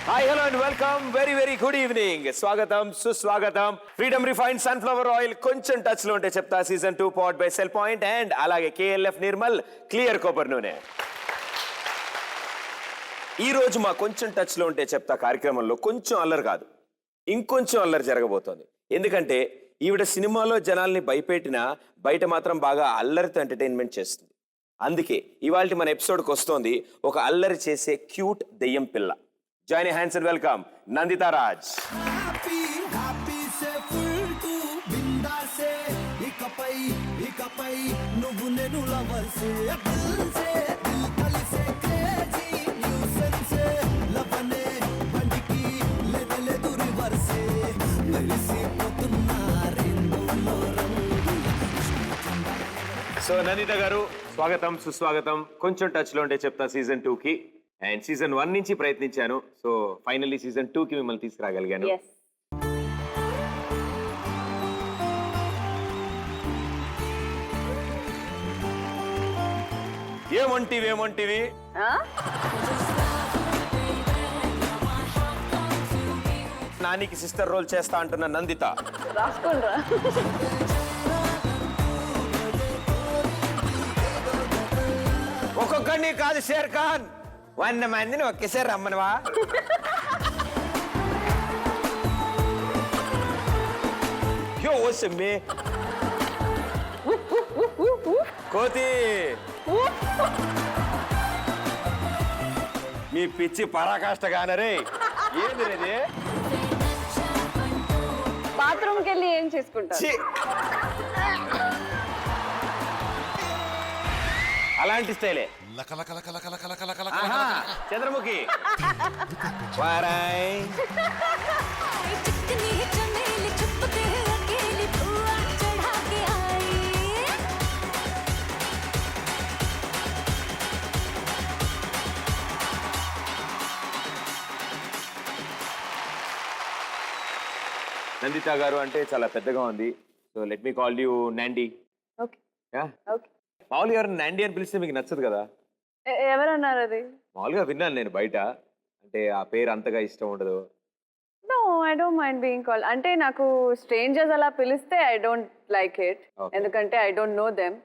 Hi hello and welcome very good evening. స్వాగతం సుస్వాగతం. Freedom refined sunflower oil కొంచెం touch లో ఉంటే చెప్తా season 2 powered buy sell point and అలాగే కేఎల్ఎఫ్ నిర్మల్ క్లియర్ కొబ్బరి నూనె. ఈ రోజు మా కొంచెం టచ్ లో ఉంటే చెప్తా కార్యక్రమంలో కొంచెం అల్లరి కాదు, ఇంకొంచెం అల్లరి జరగబోతోంది. ఎందుకంటే ఈవిడ సినిమాలో జనాల్ని భయపెట్టినా బయట మాత్రం బాగా అల్లరితో ఎంటర్టైన్మెంట్ చేస్తుంది. అందుకే ఇవాళ మన ఎపిసోడ్కి వస్తోంది ఒక అల్లరి చేసే క్యూట్ దెయ్యం పిల్ల. Join hands and welcome Nandita Raj. So Nandita గారు స్వాగతం సుస్వాగతం. కొంచెం టచ్ లో ఉంటే చెప్తా సీజన్ 2 కి. అండ్ సీజన్ 1 నుంచి ప్రయత్నించాను, సో ఫైనల్లీ సీజన్ 2 కి మిమ్మల్ని తీసుకురాగలిగాను. ఏమంటివి నానికి సిస్టర్ రోల్ చేస్తా అంటున్న నందిత. ఒక్కొక్కడిని కాదు షేర్ ఖాన్, 100 మందిని ఒకేసారి రమ్మనవా? కోతి మీ పిచ్చి పరాకాష్ట గానరే. ఏంది రేది? బాత్రూమ్కి వెళ్ళి ఏం చేసుకుంటా? అలాంటి స్టైలే చంద్రముఖి. వారాయ్ నందిత గారు అంటే చాలా పెద్దగా ఉంది. So let me call you నాండి. మామూలుగా ఎవరు నాండి అని పిలిస్తే మీకు నచ్చదు కదా? ఎవరన్నారు అది? మామూలుగా విన్నాను నేను బయట, అంటే ఆ పేరు అంతగా ఇష్టం ఉండదు. No, I don't mind being called. అంటే నాకు స్ట్రేంజర్స్ అలా పిలిస్తే ఐ డోంట్ లైక్ ఇట్. ఎందుకంటే I don't know them.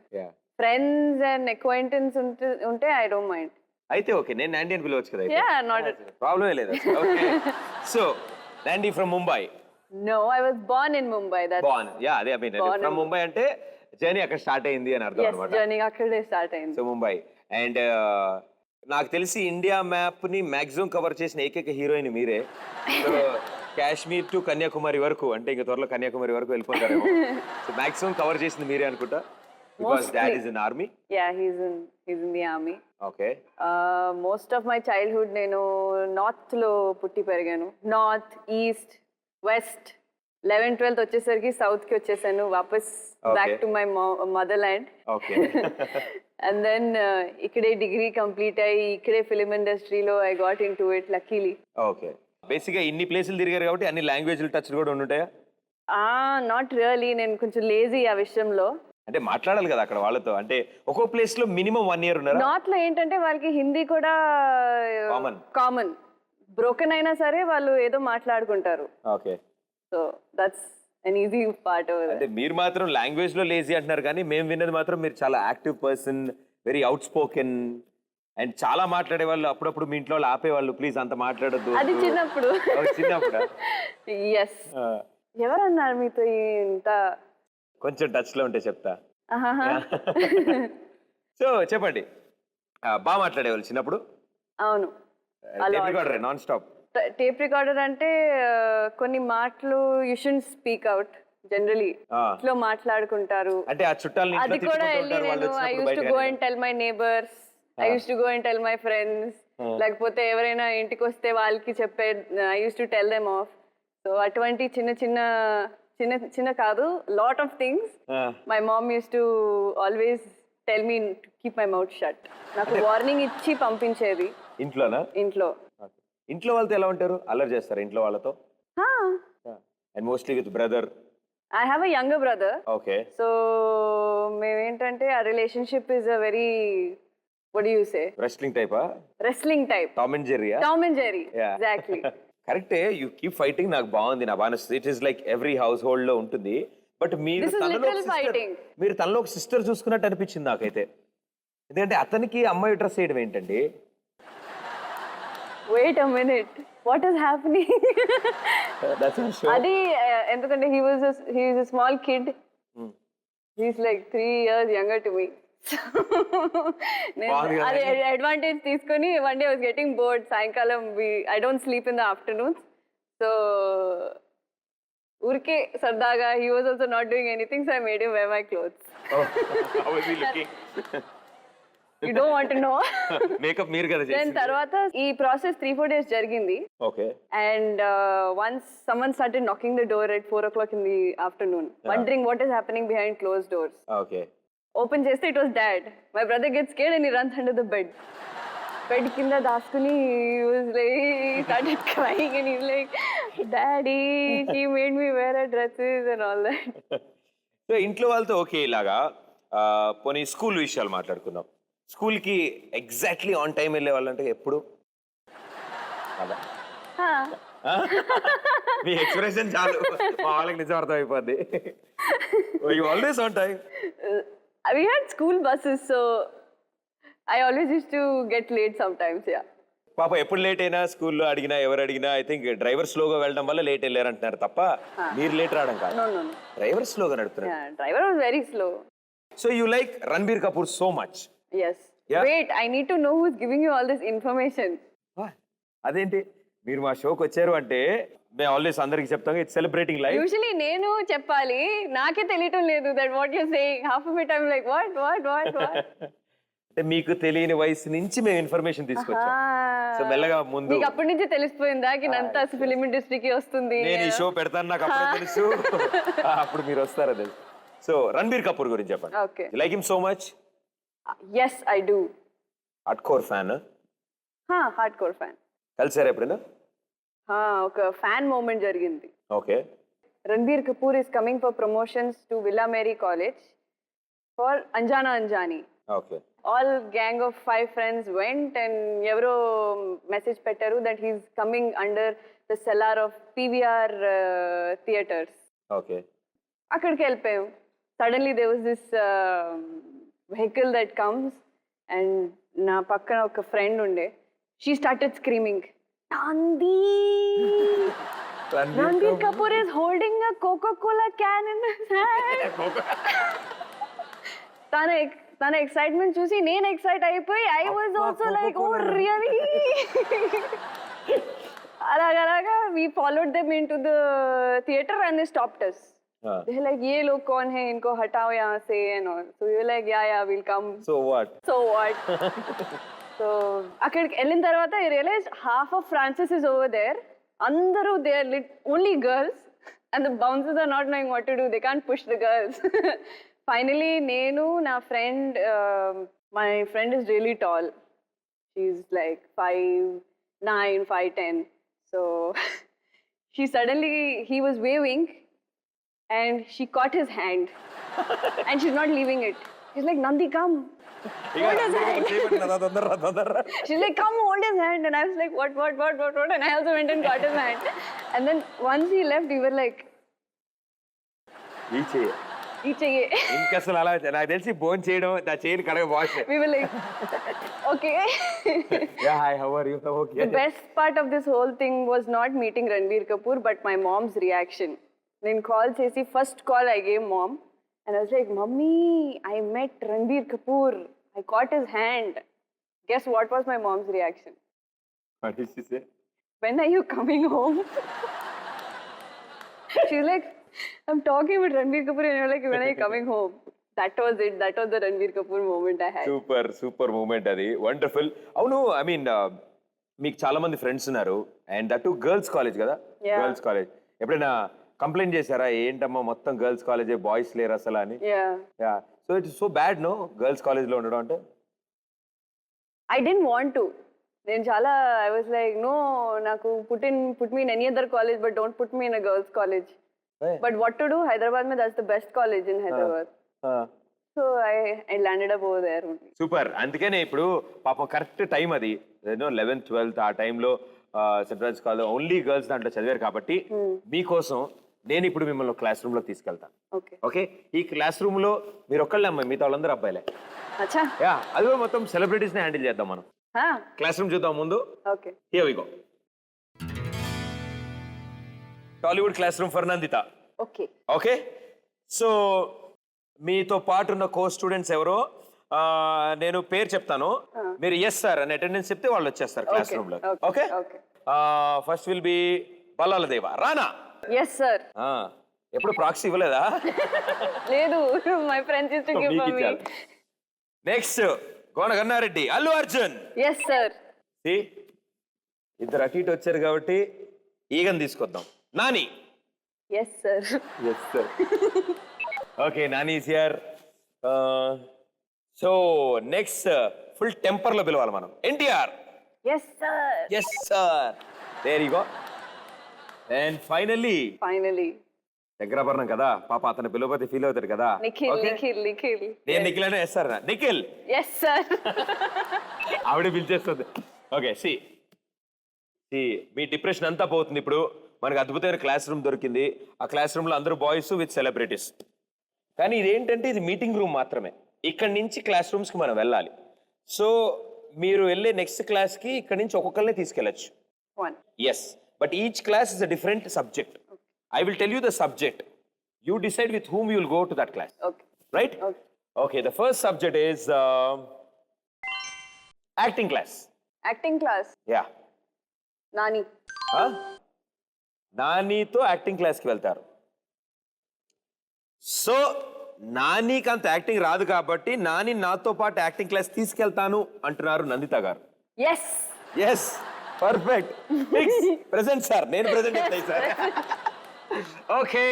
Friends and acquaintance ఉంటే ఐ డోంట్ మైండ్. అయితే ఓకే, నేను నాండి అని పిలవచ్చు కదా? యా, నాట్ ప్రాబ్లమే లేదు. Okay, so Nandi from Mumbai. No, I was born in Mumbai. That's born. Yeah, అదే ఐ మీన్ ఫ్రమ్ ముంబై అంటే జర్నీ అక్కడ స్టార్ట్ అయింది అని అర్థం అన్నమాట. జర్నీ అక్కడే స్టార్ట్ అయింది. సో ముంబై. అండ్ నాకు తెలిసి ఇండియా మ్యాప్ ని మాక్సిమం కవర్ చేసిన ఏకైక హీరోయిన్ మీరే. సో కాశ్మీర్ టు కన్యాకుమారి వరకు, అంటే ఇంకా త్వరలో కన్యాకుమారి వరకు వెళ్ళిపోతారేమో. సో మాక్సిమం కవర్ చేసింది మీరే అనుకుంటా, because dad is in army. Yeah, he's in the army. Okay. Most of my childhood నేను నార్త్ లో పుట్టి పెరిగాను. North, east, west. 11th 12th వచ్చేసరికి సౌత్ కి వచ్చేసాను వాపస్, back to my mother land. And then ఇక్కడే డిగ్రీ కంప్లీట్ అయ్యి ఇక్కడే ఫిలిం ఇండస్ట్రీలో I got into it luckily. Okay. Basic గా ఇన్ని ప్లేసులు తిరిగారు కాబట్టి అన్ని లాంగ్వేజ్లు టచ్ కూడా ఉండుంటాయా? నాట్ రియల్లీ, నేను కొంచెం లేజీ ఆ విషయంలో. అంటే మాట్లాడాలి కదా అక్కడ వాళ్ళతో, అంటే ఒక్కో ప్లేస్ లో మినిమం 1 year ఉన్నారా? నార్త్ లో ఏంటంటే వాళ్ళకి హిందీ కూడా కామన్, బ్రోకెన్ అయినా సరే వాళ్ళు ఏదో మాట్లాడుకుంటారు. Okay. So that's an easy part over there. అంటే మీరు మాత్రం లాంగ్వేజ్ లో లేజీ అంటున్నారు, కానీ మేము విన్నది మాత్రం మీరు చాలా active person, very out spoken and చాలా మాట్లాడే వాళ్ళు. అప్పుడప్పుడు మీ ఇంట్లో వాళ్ళు ఆపేవాళ్ళు, ప్లీజ్ అంత మాట్లాడొద్దు. అది చిన్నప్పుడు. చిన్నప్పుడు ఎస్. ఎవరన్నారు మీతో ఇంత? కొంచెం టచ్ లో ఉంటే చెప్తా. సో చెప్పండి, బాగా మాట్లాడేవాళ్ళు చిన్నప్పుడు? అవును, నాన్ స్టాప్. టేప్ రికార్డర్ అంటే కొన్ని మాటలు you should speak out generally ఇంట్లో మాట్లాడుకుంటారు. అంటే ఆ చుట్టాలని అది కూడా వెళ్ళి నేను I use to go and tell my neighbours, I use to go and tell my friends. లేకపోతే ఎవరైనా ఇంటికి వస్తే వాళ్ళకి చెప్పే I use to tell them of. So అటువంటి చిన్న కాదు, lot of things my mom use to always tell me to keep my mouth shut. నాకు వార్నింగ్ ఇచ్చి పంపించేది. ఇంట్లోనా? ఇంట్లో. ఇంట్లో వాళ్ళతో ఎలా ఉంటారు? అల్లరి చేస్తారు ఇంట్లో వాళ్ళతో? And mostly with brother. I have a younger brother. Okay. So మేమేంటంటే ఆ relationship is a very what do you say? Wrestling టైపా? Wrestling type. టామ్ అండ్ జెర్రీయా? Tom and Jerry. Yeah. Exactly. కరెక్టే, యూ కీప్ ఫైటింగ్. నాకు బాగుంది, నా బాగా it is like every household లో ఉంటుంది. బట్ మీరు This is తనలో literal fighting. మీరు తనలో ఒక సిస్టర్ చూసుకున్నట్టు అనిపించింది నాకైతే. ఎందుకంటే అతనికి అమ్మాయి డ్రెస్ వేయడం ఏంటండి? Wait a minute. What is happening? That's our show. Adi, ఎందుకంటే he is a small kid. He's like 3 years younger to me. బాగుంది కదా? అది అడ్వాంటేజ్ తీసుకొని one day I was getting bored. సాయంకాలం I don't sleep in the afternoons. So ఊరికే సరదాగా he was also not doing anything, so I made him wear my clothes. Oh, how was he looking? You don't want to know. Makeup మీరు కదా Then చేసింది? తర్వాత ఈ process 3-4 days జరిగింది. Okay. And once someone started knocking the door at 4 o'clock in the afternoon, wondering what is happening behind closed doors. Okay. Open cheste, it was dad. My brother gets scared and he runs under the bed. Bed kinda daskuni, he was like, he started crying and he's like, Daddy, he made me wear a dresses and all that. So ఇంట్లో వాళ్ళతో okay ఇలాగా. పోనీ school విషయాలు మాట్లాడుకుందాం. స్కూల్కి exactly on time వెళ్ళే వాళ్ళంటే ఎప్పుడు? అలా Huh. మీ ఎక్స్ప్రెషన్ చాలు మా వాళ్ళకి నిజం అర్థం అయిపోద్ది. You always on time. We had school buses, so I always used to get late sometimes, yeah. పాప ఎప్పుడు లేట్ అయినా స్కూల్లో అడిగినా ఎవరు అడిగినా ఐ థింక్ డ్రైవర్ స్లోగా వెళ్ళడం వల్ల లేట్ వెళ్ళారంటున్నారు తప్ప మీరు లేట్ రావడం కాదు. No. డ్రైవర్ స్లోగా నడుపుతున్నారు. Yeah, driver was very slow. So you like Ranbir Kapoor so much? Yes. Yeah. Wait, I need to know who's giving you all this information. అదేంటి మీరు మా షోకి వచ్చారు అంటే మేము ఆల్వేస్ అందరికి చెప్తాం ఇట్స్ సెలబ్రేటింగ్ లైఫ్. Usually నేను చెప్పాలి, నాకే తెలియటం లేదు that what you're saying. Half of it I'm like, what? అంటే మీకు తెలియని వయసు నుంచి మేము ఇన్ఫర్మేషన్ తీసుకొచ్చాం. సో మెల్లగా ముందు నీకు అప్పటి నుంచి తెలిసిపోయిందా నంతా ఫిలిం ఇండస్ట్రీకి వస్తుంది? నేను ఈ షో పెడతాను, నాకు అప్పుడే తెలుసు. అప్పుడు మీరు వస్తారా తెలుసు. సో రణబీర్ కపూర్ గురించి చెప్పండి. Okay. You like him so much? Yes, I do. Hardcore fan? Hardcore fan. కలిసారా ఎప్పుడైనా? ఒక ఫ్యాన్ మూమెంట్ జరిగింది. Okay. Ranbir Kapoor is coming for promotions to Villa Mary College for Anjana Anjani. Okay. All gang of 5 friends went and ఎవరో message పెట్టారు that he's coming under the cellar of PVR theaters. Okay. అక్కడికి వెళ్ళిపోయాం. Suddenly there was this vehicle that comes and నా పక్కన ఒక friend ఉండే. She started screaming, Nandi! Ranbir Kapoor is holding a Coca-Cola can in his hand. తన excitement చూసి నేను excite అయిపోయి I was also like oh really. అలాగా we followed them into the theater and they stopped us. They were like, ये लोग कौन है, इनको हटाओ यहाँ से and all. So we were like, yeah, we'll come. So what? So అక్కడికి వెళ్ళిన తర్వాత I realized half of Francis is over there. అందరూ they are only girls and the bouncers are not knowing what to do. They can't push the girls. Finally, నేను నా friend, my friend is really tall. She's like 5'9", 5'10". So he was waving and she caught his hand and she's not leaving it. She's like, Nandi, come. Hold his hand. She's like, come hold his hand. And I was like, what? And I also went and got his hand. And then once he left, we were like, ఇంకా అసలు అలా నాకు తెలిసి phone చేయడం నా చేయని కడగ wash. we were like, okay. Yeah, hi, how are you? Okay. The best part of this whole thing was not meeting Ranbir Kapoor, but my mom's reaction. Then call chesi, first call I gave mom. And I was like, Mummy, I met Ranbir Kapoor. I caught his hand. Guess what was my mom's reaction? What did she say? When are you coming home? She's like, I'm talking with Ranbir Kapoor and you're like, when are you coming home? That was it. That was the Ranbir Kapoor moment I had. Super moment అది. Wonderful. అవును, I mean మీకు చాలా మంది friends ఉన్నారు and that too girls college కదా? Girls college. ఎప్పుడైనా complaint చేశారా ఏంటమ్మా మొత్తం గర్ల్స్ కాలేజే, బాయ్స్ లేరు అసలు అని? Yeah. So it's so bad no girls college లో ఉండడం అంటే? I didn't want to. నేను చాలా I was like, no, నాకు put me in any other college but don't put me in a girls college. But what to do? Hyderabad mein that's the best college in Hyderabad. So I landed up over there only. Super. అందుకనే ఇప్పుడు పాపం correct time అది 11th 12th ఆ టైంలో saint Francis College only girls దాంట్లో చదివారు కాబట్టి మీకోసం నేను ఇప్పుడు మిమ్మల్ని క్లాస్ రూమ్ లో తీసుకెళ్తాను. Okay. ఓకే, ఈ క్లాస్ రూమ్ లో మీరు ఒక్కళ్ళే అమ్మాయి, మిగతా వాళ్ళందరూ అబ్బాయిలే. Acha. యా, అది కూడా మొత్తం సెలబ్రిటీస్ ని హ్యాండిల్ చేద్దాం మనం. క్లాస్ రూమ్ చూద్దాం ముందు. Okay. Here we go. Tollywood class room for Nandita. Okay. Okay, so మీతో పాటు ఉన్న కో స్టూడెంట్స్ ఎవరో నేను పేరు చెప్తాను, మీరు ఎస్ సార్ అని అటెండెన్స్ చెప్తే వాళ్ళు వచ్చేస్తారు క్లాస్ రూమ్ లో. Okay, first will be Bhallala Deva. Rana? Yes sir. ఎప్పుడు ప్రాక్సీ ఇవ్వలేదా? లేదు, my friends used to give for me. Next Gona Gannareddy. Allu Arjun. Yes sir. ఇద్దరు అటు ఇటు వచ్చారు కాబట్టి ఈగన్ తీసుకొద్దాం. Nani. Yes sir. Yes sir. Okay, Nani is here. So next full temper లో పిలవాలి మనం. NTR. Yes sir. Yes sir. There you go. And finally దగ్గరపర్ణం కదా పాప, అతను పిలవకపోతే ఫీల్ అవుతాడు కదా. నిఖిల్. నేను నిఖిల్ అనే yes sir. Nikhil. Yes sir. ఆవిడ పిలిచేస్తుంది. ఓకే, సి మీ డిప్రెషన్ అంతా పోతుంది ఇప్పుడు. మనకు అద్భుతమైన క్లాస్ రూమ్ దొరికింది. ఆ క్లాస్ రూమ్ లో అందరూ బాయ్స్ విత్ సెలబ్రిటీస్. కానీ ఇదేంటంటే ఇది మీటింగ్ రూమ్ మాత్రమే. ఇక్కడి నుంచి క్లాస్ రూమ్స్ కి మనం వెళ్ళాలి. సో మీరు వెళ్ళే నెక్స్ట్ క్లాస్ కి ఇక్కడ నుంచి ఒక్కొక్కరిని తీసుకెళ్ళచ్చు. One. Yes, but each class is a different subject. I will tell you the subject. You decide with whom you will go to that class. Okay. Right? Okay, the first subject is acting class. Acting class. Yeah. Nani. నానితో acting క్లాస్కి వెళ్తారు. So నానికి అంత acting రాదు కాబట్టి నాని నాతో పాటు acting class తీసుకెళ్తాను అంటున్నారు నందిత గారు. Yes. Yes, perfect. Present sir, నేను ప్రెసెంట్ అవుతాయి sir. Okay,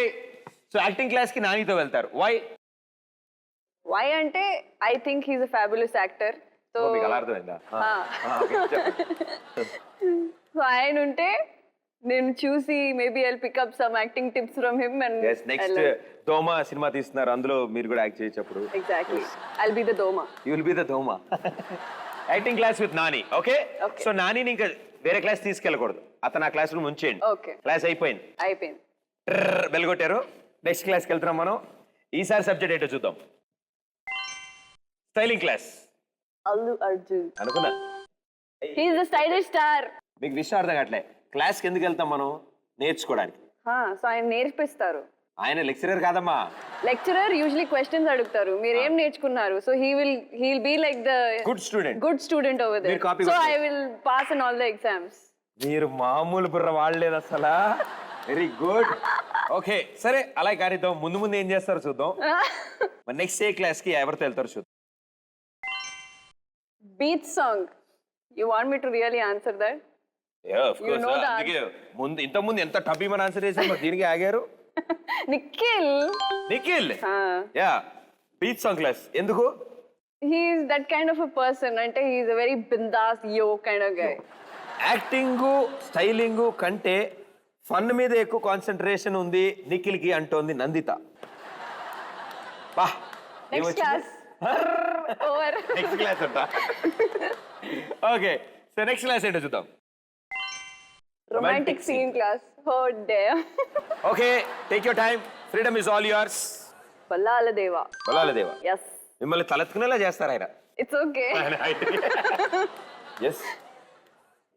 so acting class కి నానితో వెళ్తారు. Why అంటే I think he's a fabulous actor. So మీకు అలా అర్థమైందా? సో ఆయన ఉంటే నేను చూసి maybe I'll pick up some acting tips from him and next దోమ సినిమా తీస్తున్నారు, అందులో మీరు కూడా యాక్ట్ చేయొచ్చు. ఎగ్జాక్ట్లీ, ఐల్ బి ద దోమ. యూ విల్ బి ద దోమ. Acting class with Nani. Okay, so నానిని ఇంకా వేరే క్లాస్ తీసుకెళ్ళకూడదు, అతను ఆ క్లాస్ రూమ్ ఉంచేయండి. ఓకే, క్లాస్ అయిపోయింది. బెల్ కొట్టారు. నెక్స్ట్ క్లాస్కి వెళ్తున్నాం మనం. ఈసారి సబ్జెక్ట్ ఏంటో చూద్దాం. Styling class. అల్లు అర్జున్. అనుకున్నా he is the stylish star. మీకు విషయం అర్థం కావట్లే. క్లాస్కి ఎందుకు వెళ్తాం మనం? నేర్చుకోవడానికి. సో ఆయన నేర్పిస్తారు. ఆయన లెక్చరర్ కాదమ్మా. లెక్చరర్ యూజువల్లీ క్వశ్చన్స్ అడుగుతారు, మీరు ఏం నేర్చుకున్నారు. So he will be like the good student over there. So I will pass in all the exams. మీరు మామూలు బుర్ర వాడలేదు అసలు. Very good. ఓకే, సరే అలా కానిద్దాం. ముందు ఏం చేస్తారో చూద్దాం. నెక్స్ట్ ఏ క్లాస్ కి ఎవరితో వెళ్తారో చూద్దాం. Beach song. You want me to really answer that? ఇంతకుముందు ఎంత టబ్బీమని ఆన్సర్ చేశారు, దీనికి ఆగారు. Nikhil. Yeah, beach song class. ఎందుకు? He is that kind of a person. అంటే he is a very bindaas yo kind of guy. Acting styling కంటే fun మీద ఎక్కువ కాన్సన్ట్రేషన్ ఉంది నిఖిల్ కి అంటోంది Nanditha. Next class. Over. Next class అంట. ఓకే, సో నెక్స్ట్ క్లాస్ ఏంటో చూద్దాం. Romantic scene class. Oh damn. Okay, take your time. Freedom is all yours. Bhallala Deva. yes. మిమ్మల్ని తలెత్తుకునేలా చేస్తారు ఆయన. It's okay. ఎస్.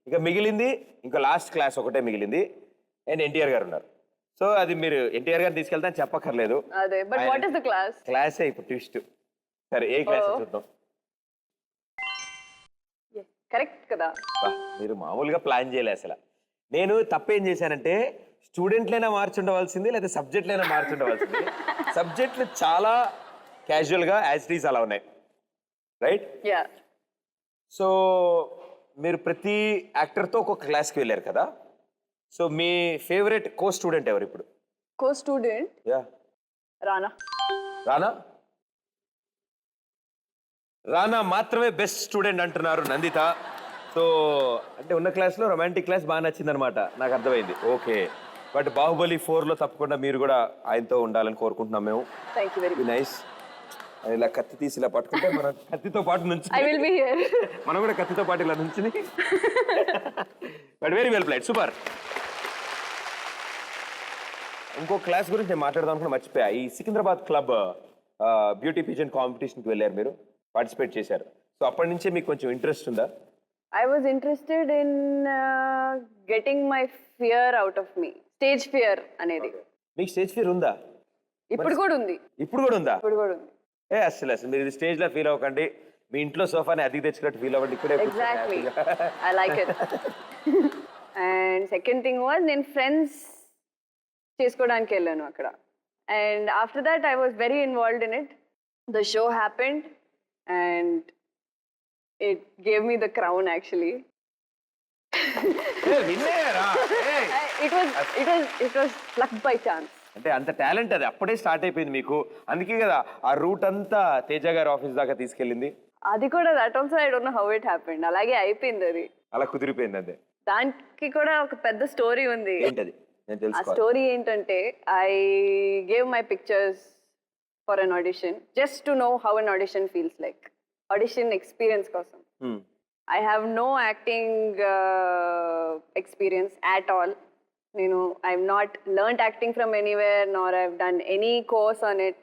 ఇక మిగిలింది ఇంకా లాస్ట్ క్లాస్ ఒకటే మిగిలింది. అండ్ ఎన్టీఆర్ గారు ఉన్నారు. సో అది మీరు ఎన్టీఆర్ గారు తీసుకెళ్తాను చెప్పక్కర్లేదు. అదే, but what is the class? క్లాసే ఇప్పుడు ట్విస్ట్. సరే, ఏ క్లాస్ చూద్దాం. కరెక్ట్ కదా. మీరు మామూలుగా ప్లాన్ చేయలే అసలు. నేను తప్పేం చేశానంటే స్టూడెంట్లైనా మార్చుండవలసింది, లేదా సబ్జెక్ట్లైనా మార్చుండవలసింది. సబ్జెక్టులు చాలా క్యాజువల్గా యాజ్ ఇట్ ఈస్ అలా ఉన్నాయి. రైట్? యా. సో మీరు ప్రతి యాక్టర్తో ఒక క్లాస్కి వెళ్ళారు కదా. సో మీ ఫేవరెట్ కో స్టూడెంట్ ఎవరు ఇప్పుడు? కో స్టూడెంట్? యా, రానా. రానా మాత్రమే బెస్ట్ స్టూడెంట్ అంటున్నారు నందిత. సో అంటే ఉన్న క్లాస్లో రొమాంటిక్ క్లాస్ బాగా నచ్చింది అనమాట, నాకు అర్థమైంది. ఓకే, బట్ బాహుబలి 4లో తప్పకుండా మీరు కూడా ఆయనతో ఉండాలని కోరుకుంటున్నాం మేము. Thank you very much. Nice. ఇలా కత్తి తీసి ఇలా పట్టుకుంటే మనం కత్తితో పాటు నుంచి ఐ విల్ బి హియర్. మనం కూడా కత్తితో పాటు ఇలా నుంచి but very well played, super. ఇంకో క్లాస్ గురించి నేను మాట్లాడదాం అనుకున్నా, మర్చిపోయా. ఈ సికింద్రాబాద్ క్లబ్ బ్యూటీ పీజెంట్ కాంపిటీషన్కి వెళ్ళారు, మీరు పార్టిసిపేట్ చేశారు. సో అప్పటి నుంచే మీకు కొంచెం ఇంట్రెస్ట్ ఉందా? I was interested in getting my fear out of me. Stage fear అనేది. మీకు స్టేజ్ ఫియర్ ఉందా? ఇప్పుడు కూడా ఉంది. ఇప్పుడు కూడా ఉందా? ఇప్పుడు కూడా ఉంది. అసలు మీరు స్టేజ్ లో ఫీల్ అవ్వకండి, మీ ఇంట్లో సోఫాని అద్దెకి తెచ్చుకున్నట్టు ఫీల్ అవ్వండి. ఇక్కడే Exactly. I like it. And second thing was నేను ఫ్రెండ్స్ చేసుకోవడానికి వెళ్ళాను అక్కడ. And after that I was very involved in it. The show happened and it gave me the crown actually. It was luck by chance. అంటే అంత talent అది అప్పుడే start అయిపోయింది మీకు, అందుకే కదా ఆ రూట్ అంతా తేజ గారి ఆఫీస్ దాకా తీసుకెళ్ళింది. అది కూడా that also I don't know how it happened. అలాగే అయిపోయింది అది, అలా కుదిరిపోయింది అదే. దానికి కూడా ఒక పెద్ద స్టోరీ ఉంది. ఏంటది? నేను ఆ తెలుసుకోవాలి. స్టోరీ ఏంటంటే I gave my pictures for an audition just to know how an audition feels like. Audition experience కోసం. I have no acting experience at all. I've not learnt acting from anywhere, nor I've done any course on it.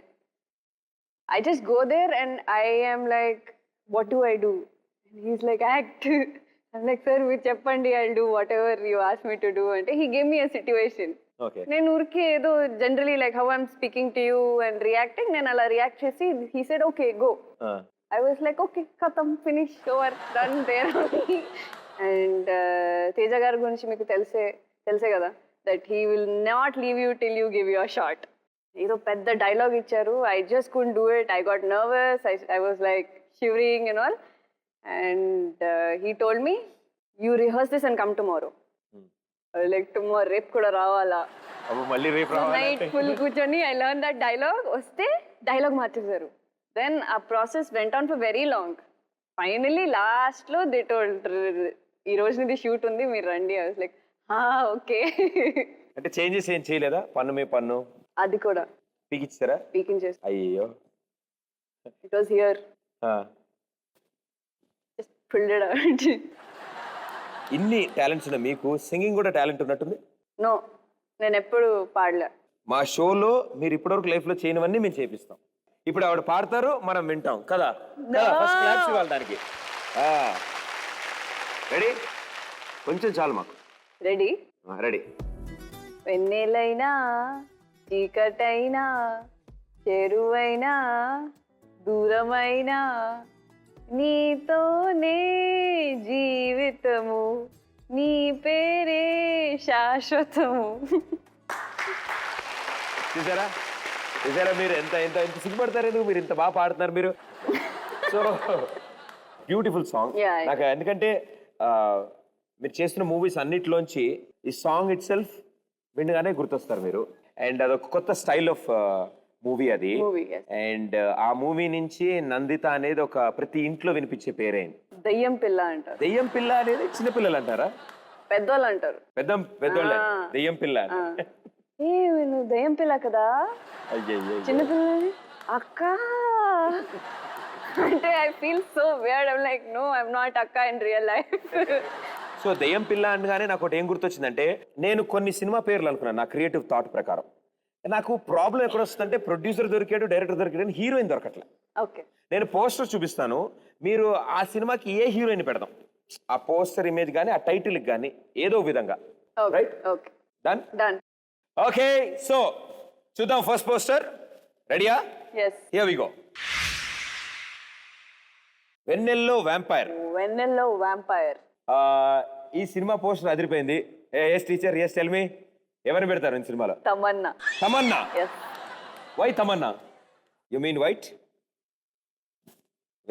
I just go there and I am like, what do I do? And he's like, act. I'm like, sir, with cheppandi, I'll do whatever you ask me to do. And he gave me a situation. Okay. నేను ఊరికే ఏదో generally like how I'm speaking to you and reacting, నేను అలా react చేసి he said, okay, go. I was like, okay, khatam, finish, over, done there only. And Teja garu gurinchi meeku telse kada, that he will not leave you till you give your shot. Edo pedda dialogue icharu. I just couldn't do it. I got nervous. I was like shivering and all. And he told me, you rehearse this and come tomorrow. I was like, tomorrow rep kuda ravala. అబ్బో మళ్ళీ రేపు రావాలి. Night full కూర్చొని I learned that dialogue. వస్తే dialogue మార్చేశారు. Then our process went on for very long. Finally, last lo they told, ఈ రోజు ఇది షూట్ ఉంది, మీరు రండి. I was like, okay. అంటే చేంజెస్ ఏం చేయలేదా? పన్ను మీ పన్ను అది కూడా పీకిచ్చారా? పీకించేసి. అయ్యో. It was here. Just pulled it out. ఇన్ని టాలెంట్స్ ఉన్నాయి మీకు, సింగింగ్ కూడా టాలెంట్ ఉన్నట్టుంది. No, నేను ఎప్పుడు పాడలే. మా షోలో మీరు ఇప్పటివరకు లైఫ్ లో చేయనివన్నీ మేము చేపిస్తాం. ఇప్పుడు ఆవిడ పాడతారు, మనం వింటాం కదా. ఫస్ట్ క్లాప్స్ ఇవ్వాలి దానికి. రెడీ? కొంచెం చాలు మాకు. రెడీ? రెడీ. వెన్నెలైనా చీకటైనా చెరువైనా దూరమైనా నీతోనే జీవితము, నీ పేరే శాశ్వతము. చూసారా మీరు ఎంత ఎంత ఎంత సిగ్గుపడతారు, ఎందుకు మీరు ఇంత బాగా పాడుతున్నారు మీరు. So beautiful song. నాకు ఎందుకంటే మీరు చేస్తున్న మూవీస్ అన్నిట్లోంచి ఈ సాంగ్ ఇట్ సెల్ఫ్ వినగానే గుర్తొస్తారు మీరు. అండ్ అదొక కొత్త స్టైల్ ఆఫ్ మూవీ అది. అండ్ ఆ మూవీ నుంచి నందిత అనేది ఒక ప్రతి ఇంట్లో వినిపించే పేరైంది. దయ్యం పిల్ల అంటారు. దయ్యం పిల్ల అనేది చిన్నపిల్లలు అంటారా? పెద్దోళ్ళు అంటారు. పెద్దోళ్ళ దయ్యం పిల్ల. నువ్వు దయ్యం పిల్ల కదా, చిన్నపిల్లని అక్క అంటే I feel so weird. I'm like, no, I'm not అక్క ఇన్ రియల్ లైఫ్. సో దయ్యం పిల్ల అనగానే నాకు ఒకటి ఏం గుర్తొచ్చిందంటే, నేను కొన్ని సినిమా పేర్లు అనుకున్నాను నా క్రియేటివ్ థాట్ ప్రకారం. నాకు ప్రాబ్లం ఎక్కడ వస్తుందంటే, ప్రొడ్యూసర్ దొరికాడు, డైరెక్టర్ దొరికాడు, హీరోయిన్ దొరకట్లే. ఓకే, నేను పోస్టర్ చూపిస్తాను, మీరు ఆ సినిమాకి ఏ హీరోయిన్ పెడదాం, ఆ పోస్టర్ ఇమేజ్ కానీ ఆ టైటిల్ కానీ ఏదో విధంగా. Right? Okay, done. Done. Okay, so చూద్దాం ఫస్ట్ పోస్టర్. రెడీయా? yes, here we go. వెన్నెల్లో వ్యాంపైర్. వెన్నెల్లో వ్యాంపైర్. ఈ సినిమా పోస్టర్ అదిరిపోయింది. Yes teacher, yes tell me, ఎవరిని పెడతారు ఈ సినిమాలో? Tamannaah. Tamannaah? yes. Why Tamannaah? You mean white?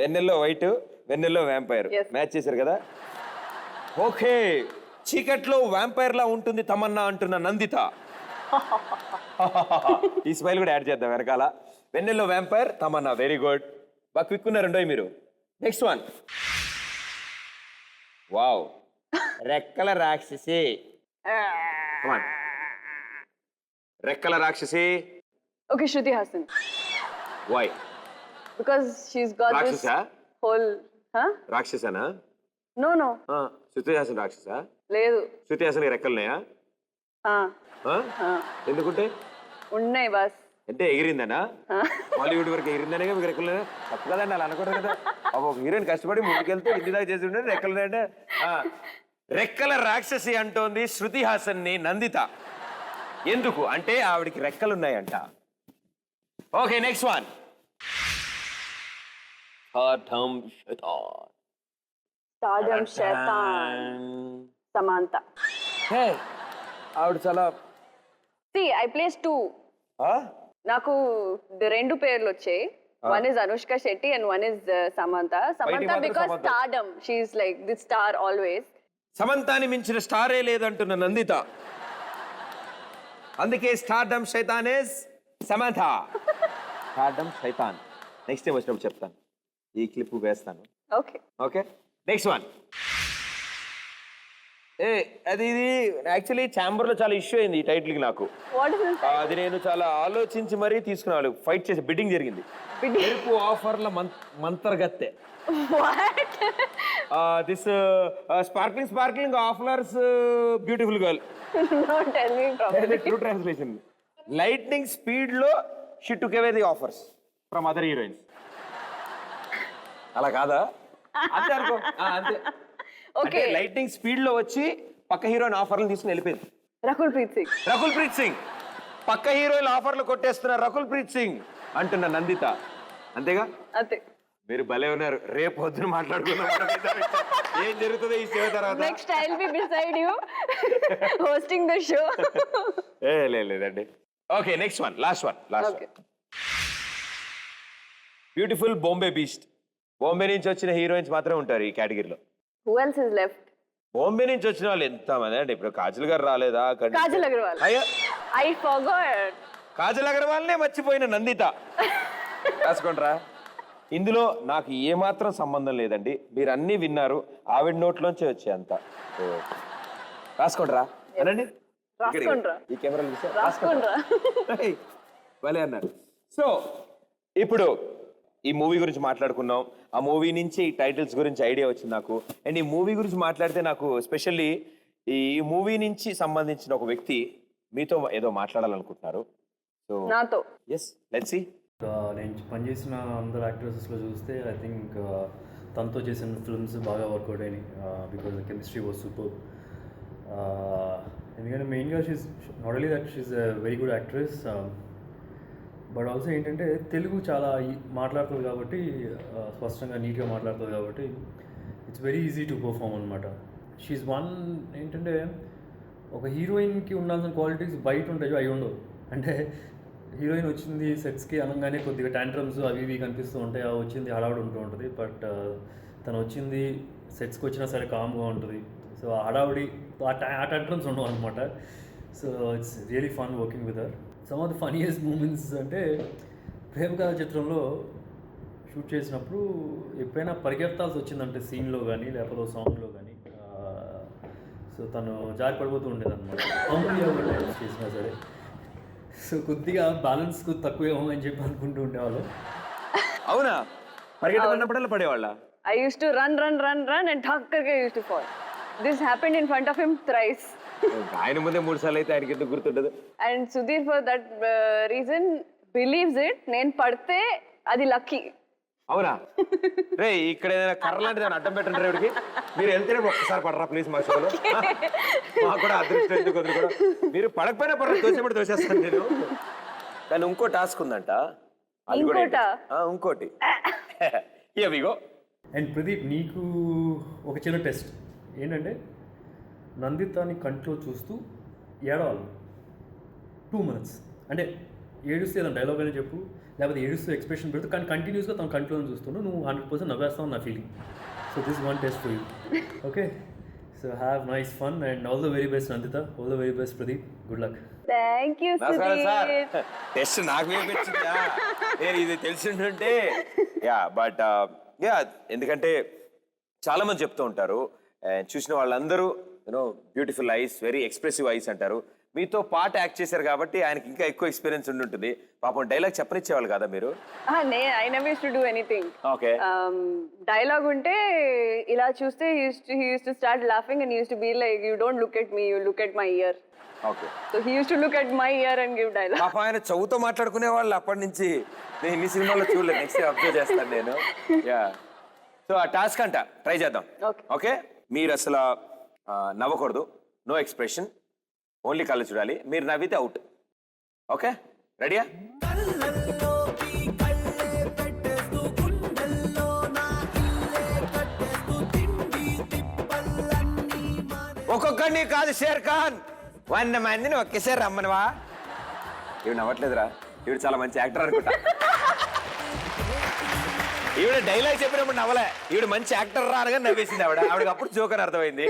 వెన్నెల్లో వైట్, వెన్నెల్లో వ్యాంపైర్ మ్యాచ్ చేశారు కదా. ఓకే, చీకట్లో వ్యాంపైర్ లా ఉంటుంది తమన్నా అంటున్న నందిత. ఈ స్మైల్ కూడా యాడ్ చేద్దాం వెనకాల. వెన్నెల్లో వ్యాంపైర్ తమన్నా, వెరీ గుడ్. బాగా క్విక్ ఉన్నారండో మీరు. Next one. వావ్, రెక్కల రాక్షసి. రెక్కల రాక్షసి. Okay, Shruti Haasan. Why? because she's got this రాక్షసా whole రాక్షసనా no no శృతి హాసన్ రాక్షసా లేదు శృతి హాసన్ రెక్కలున్నాయా ఎందుకుంటే ఉన్నాయి బస్ అంటే ఎగిరిందనా బాలీవుడ్ వరకు ఎగిరిందనే మీకు రెక్కలు తప్పు కదండి అలా అనకూడదు కదా ఒక హీరోయిన్ కష్టపడి ముందుకెళ్తే ఇంటి దాకా చేసి ఉంటే రెక్కలు అంటే రెక్కల రాక్షసి అంటోంది శృతి హాసన్ ని నందిత ఎందుకు అంటే ఆవిడికి రెక్కలున్నాయంట okay next one Stardom Shaitan Samantha ఆవిడ చాలా see I placed 2 నాకు రెండు పేర్లు వచ్చాయి one is Anushka Shetty and one is Samantha because stardom she is like this star always సమంతాని మించిన స్టారే లేదంటున్న నందిత అందుకే stardom Shaitan is Samantha stardom Shaitan next time వచ్చినప్పుడు చెప్తాను ఈ క్లిప్ వేస్తాను ఓకే ఓకే నెక్స్ట్ వన్ అది ఇది యాక్చువల్లీ ఛాంబర్ లో చాలా ఇష్యూ అయింది ఈ టైటిల్ కి నాకు అది నేను చాలా ఆలోచించి మరీ తీసుకున్నాను ఫైట్ చేసి బిడ్డింగ్ జరిగింది ఎరుపు ఆఫర్ల మంతర్గత్తె this sparkling offers beautiful girl true translation lightning speed లో she took away the offers from other heroines అలా కాదా అంతే అనుకో అంతే ఓకే లైటింగ్ స్పీడ్ లో వచ్చి పక్క హీరోయిన్ ఆఫర్లు తీసుకుని వెళ్ళిపోయింది రకుల్ ప్రీత్ సింగ్ పక్క హీరోయిన్ ఆఫర్లు కొట్టేస్తున్న రకుల్ ప్రీత్ సింగ్ అంటున్న నందిత అంతేగా అంతే మీరు భలే ఉన్నారు రేపు పొద్దున మాట్లాడుకుందాం ఏం జరుగుతుందో ఈ షో తర్వాత next I will be beside you hosting the show లేదండి okay next one last one beautiful Bombay beast Bombay నుంచి వచ్చిన హీరోయిన్స్ మాత్రమే ఉంటారు ఈ కేటగిరీలో who else is left Bombay నుంచి వచ్చిన వాళ్ళు ఎంతమంది అండి ఇప్పుడు కాజల్ గారు రాలేదా కాజల్ అగర్వాల్ I forgot కాజల్ అగర్వాల్ నే మర్చిపోయిన నందిత రాసుకోండిరా ఇందులో నాకు ఏమాత్రం సంబంధం లేదండి మీరు అన్ని విన్నారు ఆవిడ నోట్లోంచి వచ్చే అంత రాసుకోండిరా అనండి ఈ కెమెరా రాసుకోండిరా భలే అన్నారు సో ఇప్పుడు ఈ మూవీ గురించి మాట్లాడుకున్నాం ఆ మూవీ నుంచి ఈ టైటిల్స్ గురించి ఐడియా వచ్చింది నాకు అండ్ ఈ మూవీ గురించి మాట్లాడితే నాకు ఎస్పెషల్లీ ఈ మూవీ నుంచి సంబంధించిన ఒక వ్యక్తి మీతో ఏదో మాట్లాడాలనుకుంటున్నారు సో నాతో ఎస్ లెట్స్ సీ నేను పనిచేసిన అందరు యాక్ట్రెసెస్లో చూస్తే ఐ థింక్ తనతో చేసిన ఫిల్మ్స్ బాగా వర్కౌట్ అయినాయి because the chemistry was super ఎందుకంటే మెయిన్గా she's not only that she's a very good actress but also ఏంటంటే తెలుగు చాలా మాట్లాడుతుంది కాబట్టి స్పష్టంగా నీట్గా మాట్లాడుతుంది కాబట్టి it's very easy to perform అనమాట షీఈ్ వన్ ఏంటంటే ఒక హీరోయిన్కి ఉండాల్సిన క్వాలిటీస్ బయట ఉంటాయో అవి ఉండవు అంటే హీరోయిన్ వచ్చింది సెట్స్కి అనగానే కొద్దిగా ట్యాంట్రమ్స్ అవి ఇవి కనిపిస్తూ ఉంటాయి ఆ వచ్చింది హడావుడి ఉంటూ ఉంటుంది బట్ తను వచ్చింది సెట్స్కి వచ్చినా సరే కామ్గా ఉంటుంది సో ఆ హడావుడి ఆ ట్యాంట్రమ్స్ ఉండవు అనమాట so it's really fun working with her some of the funniest moments అంటే ప్రేమ కథ చిత్రంలో షూట్ చేసినప్పుడు ఎప్పుడైనా పరిగెత్తాల్సి వచ్చిందంటే సీన్లో కానీ లేకపోతే సాంగ్లో కానీ సో తను జారి పడిపోతూ ఉండేది అనమాట చేసినా సరే సో కొద్దిగా బ్యాలెన్స్ తక్కువేమో అని చెప్పి అనుకుంటూ ఉండేవాళ్ళు అవునా పరిగెత్తబడినప్పుడల్లా పడేవాళ్ళ I used to run and thak karke I used to fall. This happened in front of him thrice. ఆయన ముందే 3 సార్లు అయితే ఆయనకి ఎందుకు గుర్తుండదు And Sudhir for that reason believes it. నేను పడితే అది లక్కీ. అవునా రే ఇక్కడ ఏదైనా కర్ర లాంటిది అడ్డం పెట్టండి రేవుడికి మీరు వెళ్తేనే ఒక్కసారి పడరా ప్లీజ్ మా షోలో మాకు కూడా అదృష్టం ఎందుకు కూడా మీరు పడకపోయినా పడరా తోసేపడి తోసేస్తాను నేను కానీ ఇంకో టాస్క్ ఉందంట ఇంకోటి ఇగో అండ్ ప్రదీప్ నీకు ఒక చిన్న టెస్ట్ ఏంటంటే నందితాని కంట్లో చూస్తూ ఏడవాలి 2 minutes అంటే ఏడుస్తే ఏదైనా డైలాగ్ అయినా చెప్పు లేకపోతే ఏడుస్తూ ఎక్స్ప్రెషన్ పెడుతూ కానీ కంటిన్యూస్గా తన కంట్లో చూస్తున్నావు నువ్వు 100% నవ్వేస్తావు నా feeling so this one test for you okay so have nice fun and all the very best Nandita all the very best Pradeep good luck thank you Sudheer test నాకు వేపించిందా నేను ఇది తెలిసింటుంటే యా బట్ యా ఎందుకంటే చాలా మంది చెప్తూ ఉంటారు చూసిన వాళ్ళందరూ you know beautiful eyes very expressive eyes అంటారు మీతో పాట యాక్ట్ చేశారు కాబట్టి ఆయనకి ఇంకా ఎక్కువ ఎక్స్పీరియన్స్ ఉండుంటుంది. పాపం డైలాగ్ చెప్పనిచ్చేవాళ్ళు కదా మీరు? I never use to do anything. Okay. Dialogue ఉంటే ఇలా చూస్తే he used to start laughing and he used to be like, you don't look at me, you look at my ear. Okay. So he used to look at my ear and give dialogue. పాపం ఆయన చౌతో మాట్లాడుకునే వాళ్ళు అప్పటి నుంచి నేను ఇన్ని సినిమాల్లో చూడలేదు. నెక్స్ట్ అబ్జర్వ్ చేస్తాను నేను. యా. సో ఆ టాస్క్ అంట ట్రై చేద్దాం. Okay. ఓకే. మీరు అసలు నవ్వకూడదు, నో ఎక్స్ప్రెషన్, ఓన్లీ కళ్ళు చూడాలి. మీరు నవ్వితే అవుట్. ఓకే, రెడీయా? ఒక్కొక్కడిని కాదు షేర్ ఖాన్, 100 మందిని ఒకేసారి రమ్మనివా? ఇవి నవ్వట్లేదురా, ఇవి చాలా మంచి యాక్టర్ అనుకుంటా. ఈవిడ డైలాగ్ చెప్పినప్పుడు నవ్వలే, ఈవిడ మంచి యాక్టర్ రా అనగా నవ్వేసింది ఆవిడకి అప్పుడు జోక్ అని అర్థమైంది.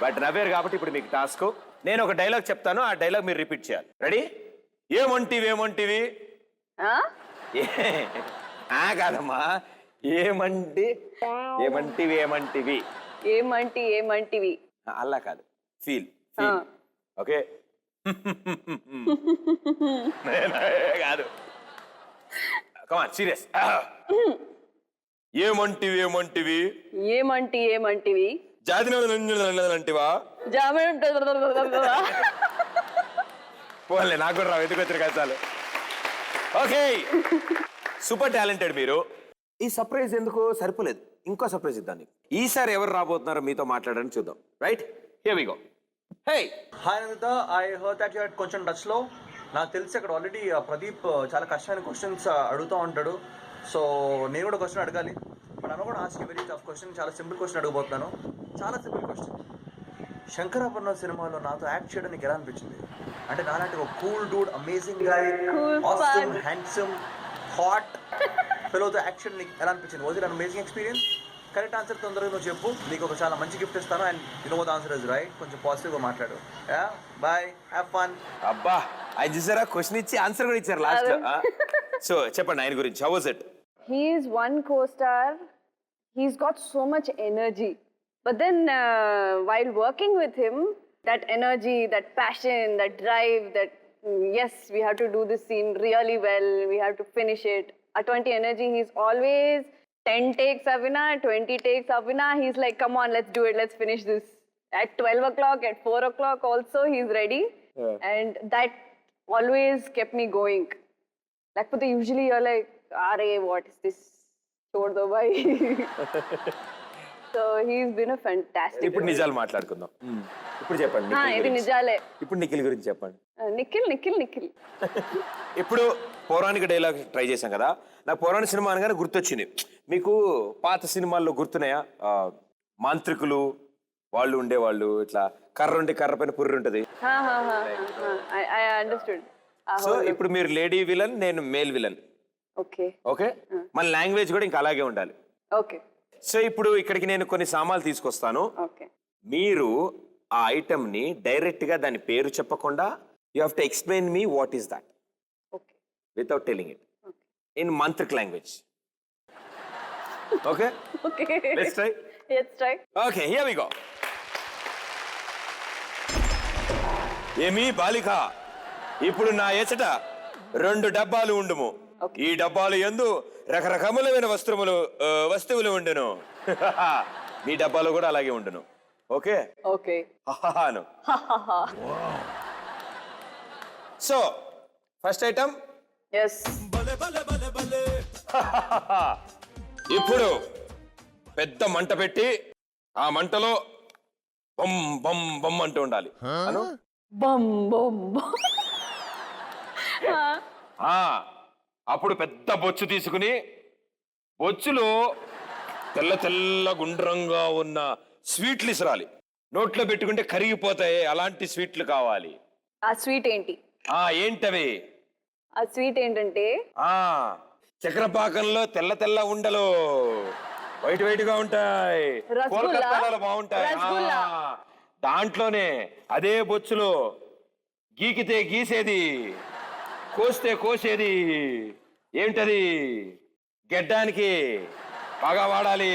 బట్ నవ్వారు కాబట్టి ఇప్పుడు మీకు టాస్క్. నేను ఒక డైలాగ్ చెప్తాను, ఆ డైలాగ్ మీరు రిపీట్ చేయాలి. రెడీ? ఏమంటివి కాదమ్మా, ఏమంటివి అలా కాదు, ఫీల్. ఓకే కాదు, కమాన్ సీరియస్. ఏమంటివి జాతినంటివా? పోలే, నాకు కూడా రావు, ఎందుకు వచ్చారు కష్టాలు. ఓకే, సూపర్ టాలెంటెడ్ మీరు. ఈ సర్ప్రైజ్ ఎందుకు సరిపోలేదు, ఇంకో సర్ప్రైజ్ ఇద్దాం నీకు. ఈసారి ఎవరు రాబోతున్నారో మీతో మాట్లాడడానికి చూద్దాం. Right, here we go. Hey hi Anitha, I heard that you are కొంచెం టచ్లో. నాకు తెలిసి అక్కడ ఆల్రెడీ ప్రదీప్ చాలా కష్టమైన క్వశ్చన్స్ అడుగుతూ ఉంటాడు. సో నేను కూడా క్వశ్చన్ అడగాలి. బట్ అన్న కూడా ఆస్క్ వెరీ టఫ్ క్వశ్చన్. చాలా సింపుల్ క్వశ్చన్ అడగబోతున్నాను, చాలా సింపుల్ క్వశ్చన్. శంకరాభరణం సినిమాలో నాతో యాక్ట్ చేయడానికి ఎలా అనిపించింది? అంటే నాలాంటి ఒక cool dude, amazing guy, awesome, handsome, hot ఫెలోతో యాక్షన్ నీకు ఎలా అనిపించింది? Was it an amazing experience? Correct answer తొందరగా నువ్వు చెప్పు, నీకు ఒక చాలా మంచి గిఫ్ట్ ఇస్తాను. And you know the answer is right. కొంచెం పాజిటివ్గా మాట్లాడు. Yeah, boy, have fun. అబ్బా, అది చూసారా, క్వశ్చన్ ఇచ్చి ఆన్సర్ కూడా ఇచ్చారు లాస్ట్. సో చెప్పండి ఆయన గురించి, how was it? He is one co-star. He's got so much energy. But then while working with him, that energy, that passion, that drive, that yes, we have to do this scene really well, we have to finish it. At 20 energy, he's always 10 takes Avina, 20 takes Avina. He's like, come on, let's do it, let's finish this. At 12 o'clock, at 4 o'clock also, he's ready. Yeah. And that always kept me going. Like, but usually you're like, Are, what is this? Chhod do bhai. So he's been a fantastic. ఇప్పుడు నిజాలు మాట్లాడుకుందాం. ఇప్పుడు చెప్పండి. ఇది నిజాలే. ఇప్పుడు నిఖిల్ గురించి చెప్పండి. నిఖిల్. ఇప్పుడు పౌరాణిక డైలాగ్ ట్రై చేశాం కదా, నాకు పౌరాణిక సినిమా అనగానే గుర్తొచ్చింది. మీకు పాత సినిమాల్లో గుర్తున్నాయా? మాంత్రికులు వాళ్ళు ఉండేవాళ్ళు, ఇట్లా కర్ర ఉండి కర్ర పైన పుర్రు ఉంటుంది. I understood. సో ఇప్పుడు మీరు లేడీ విలన్, నేను మేల్ విలన్. ఓకే, మన లాంగ్వేజ్ కూడా ఇంకా అలాగే ఉండాలి. ఓకే. సో ఇప్పుడు ఇక్కడికి నేను కొన్ని సామాన్లు తీసుకొస్తాను. మీరు ఆ ఐటమ్ ని డైరెక్ట్ గా దాని పేరు చెప్పకుండా you have to explain me what is that without telling it in mantrik language. Okay, let's try. Okay, here we go. ఏమీ బాలిక, ఇప్పుడు నా ఎచట 2 డబ్బాలు ఉండుము. ఈ డబ్బాలు యందు రకరకములైన వస్తువులు ఉండును. మీ డబ్బాలో కూడా అలాగే ఉండును. ఓకే. సో ఫస్ట్ ఐటమ్, ఇప్పుడు పెద్ద మంట పెట్టి ఆ మంటలో బమ్ బమ్ బమ్ అంటూ ఉండాలి. అప్పుడు పెద్ద బొచ్చు తీసుకుని, బొచ్చులో తెల్ల తెల్ల గుండ్రంగా ఉన్న స్వీట్లు ఇసరాలి. నోట్లో పెట్టుకుంటే కరిగిపోతాయి, అలాంటి స్వీట్లు కావాలి. ఆ స్వీట్ ఏంటి? ఏంటవి? ఆ స్వీట్ ఏంటంటే చక్రపాకంలో తెల్ల తెల్ల ఉండలు, వైట్ గా ఉంటాయి, కోల్కతాలో బాగుంటాయి. దాంట్లోనే అదే బొచ్చులో గీకితే గీసేది, కోస్తే కోసేది. ఏంటది? గెడ్డానికి బాగా వాడాలి.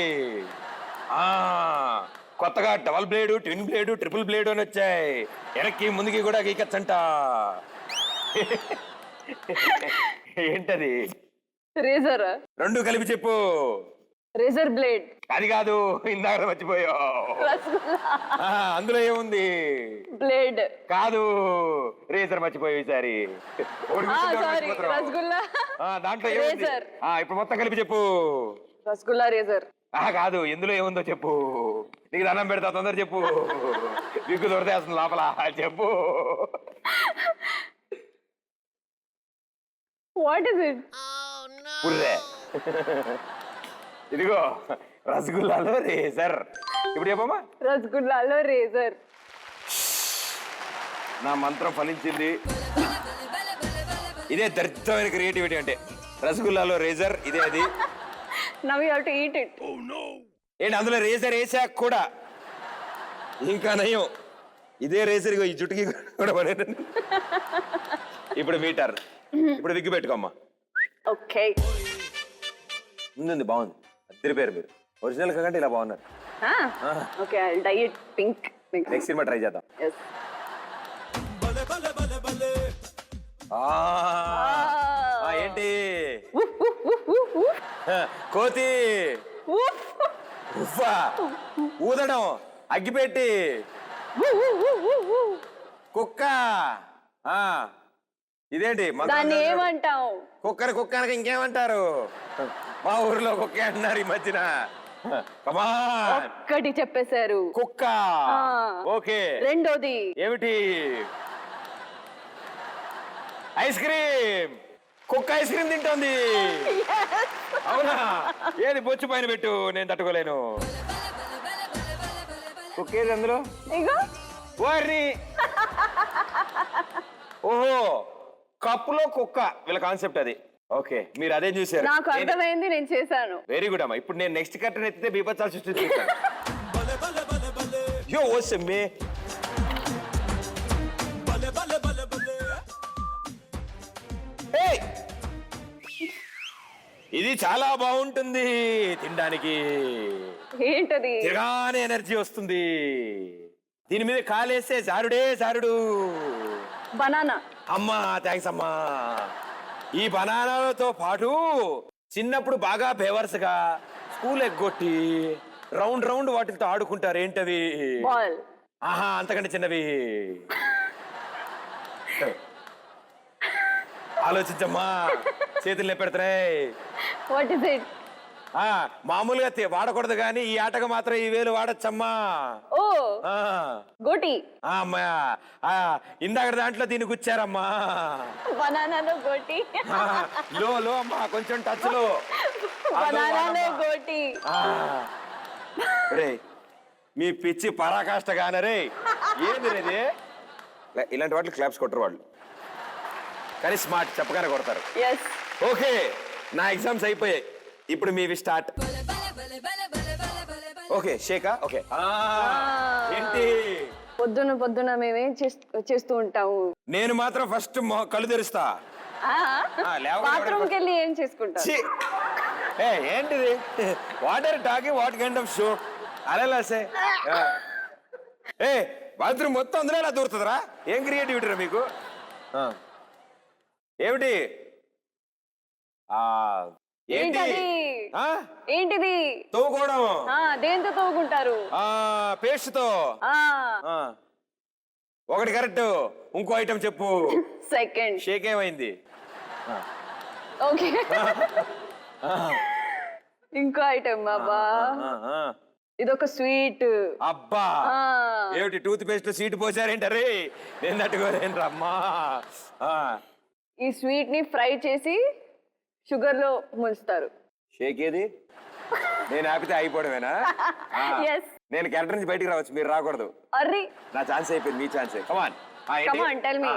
కొత్తగా double blade, twin blade, triple blade అని వచ్చాయి. వెనక్కి ముందుకి కూడా గీకచ్చంట. ఏంటది? రేజర్. రెండు కలిపి చెప్పు. Razor blade. అది కాదు, ఇందాక మర్చిపోయావు. రసగుల్లా. అందులో ఏముంది? బ్లేడ్. కాదు, రేజర్ మర్చిపోయావు ఈసారి. ఒకటి గుర్తుంటే ఒకటి సారీ, మర్చిపోతున్నావు. రసగుల్లా. దాంట్లో ఏముంది? రేజర్. ఇప్పుడు మొత్తం కలిపి చెప్పు. రసగుల్లా రేజర్. కాదు, ఎందులో ఏముందో చెప్పు. నీకు దండం పెడతా, తొందర చెప్పు. విగ్గు దొరదేస్తుంది లోపల. చెప్పు. What is it? పుర్రే. ఇదిగో రసగుల్లాలో రేజర్. ఇప్పుడు చెప్పమ్మా. రసగుల్లాలో రేజర్. నా మంత్రం ఫలించింది. ఇదే దరిద్రమైన క్రియేటివిటీ అంటే. రసగుల్లాలో రేజర్, ఇదే అది. Now you have to eat it. ఏంటి అందులో రేజర్ వేసాక కూడా? ఇంకా నయం, ఇదే రేజర్ ఈ జుట్టుకి కూడా పడేది. ఇప్పుడు మీటర్. ఇప్పుడు విగ్గు పెట్టుకోమ్మా. ఓకే. ఉంది, బాగుంది. అద్దరి పేరు మీరు. ఒరిజినల్ కాకంటే ఇలా బాగున్నారు. Okay, I dye it pink. Next సినిమా ట్రై చేద్దాం. yes. ఏంటి? కోతి. ఉఫ్ఫా. ఊదడం, అగ్గిపెట్టి, కుక్క. ఇదేంటి? దాన్ని ఏమంటావు? కుక్కని కుక్కనకి ఇంకేమంటారు? మా ఊర్లో కుక్క అంటున్నారు ఈ మధ్యన. ఒక్కటి చెప్పేశారు. కుక్క. ఓకే, రెండోది ఏమిటి? Ice cream. కుక్క ఐస్ క్రీమ్ తింటోంది. అవునా? ఏది? బొచ్చు పైన పెట్టు, నేను తట్టుకోలేను. కుక్క ఏది అందులో? ఇగో. వారిని. ఓహో, కప్పులో కుక్క. వీళ్ళ కాన్సెప్ట్ అది. ఓకే, మీరు అదే చూసారు. నాకు అర్థమైంది, నేను చేశాను. వెరీ గుడ్ అమ్మా. ఇప్పుడు నేను నెక్స్ట్ కట్టను ఎత్తితే బీభత్సాలు సృష్టిస్తాను. యో ఓ సెమ్మే. ఇది చాలా బాగుంటుంది తినడానికి. ఏంటది? తిరగానే ఎనర్జీ వస్తుంది. దీని మీద కాలేస్తే జారుడే జారుడు. బనానా. అమ్మా, థ్యాంక్స్ అమ్మా. ఈ బనానాలతో పాటు చిన్నప్పుడు బాగా బేవర్స్గా స్కూల్ ఎగ్గొట్టి రౌండ్ రౌండ్ వాటితో ఆడుకుంటారు. ఏంటవి? బాల్. అంతకంటే చిన్నవి. ఆలోచించమ్మా, చేతులు పెడతాయి. What is it? మామూలుగా వాడకూడదు కానీ ఈ ఆటకు మాత్రం ఈ వేలు వాడచ్చమ్మా. ఓ, గోటి. అమ్మా, ఇందాక దాంట్లో దీన్ని గుచ్చారమ్మా. బనానాలో గోటి. లో లో అమ్మా, కొంచెం టచ్ లో. బనానాలో గోటి. రే, మీ పిచ్చి పరాకాష్ట రే. ఏంది రేది? ఇలాంటి వాటికి క్లాప్స్ కొట్టరు వాళ్ళు, కానీ స్మార్ట్ చెప్పగానే కొడతారు. ఓకే, నా ఎగ్జామ్స్ అయిపోయాయి. ఇప్పుడు మీవి స్టార్ట్. ఓకే, షేకా. ఓకే, ఏంటి? పొద్దున మేమేం చేస్తూ ఉంటాము? నేను మాత్రం ఫస్ట్ కళ్ళు తెరుస్తా. బాత్రూమ్కి వెళ్ళి ఏం చేసుకుంటా? ఏంటిది? What are talking? What kind of show? అలా సే. బాత్రూమ్ మొత్తం అందులో ఎలా దూరుతుందిరా? ఏం క్రియేటివిటీ రా మీకు? ఏమిటి? ఏంటిది? తోగుకోవడం. దేంతో తోగుకుంటారు? పేస్ట్ తో. ఒకటి కరెక్ట్. ఇంకో ఐటమ్ చెప్పు. సెకండ్. షేక్ ఏమైంది? ఓకే, ఇంకో ఐటమ్. అబ్బా, ఇదొక స్వీట్. అబ్బా, ఏమిటి? టూత్ పేస్ట్ స్వీట్ పోసారేంటరే? నేను తట్టుకోలేను రమ్మా. ఈ స్వీట్ ని ఫ్రై చేసి షుగర్ లో ముంచుతారు. షేక్ ఏది? నేను ఆపితే అయిపోవడమేనా? నేను క్యారెక్టర్ నుంచి బయటికి రావచ్చు, మీరు రాకూడదు. అర్రీ, నా ఛాన్స్ అయిపోయింది, మీ ఛాన్స్. కమాన్. Tell me.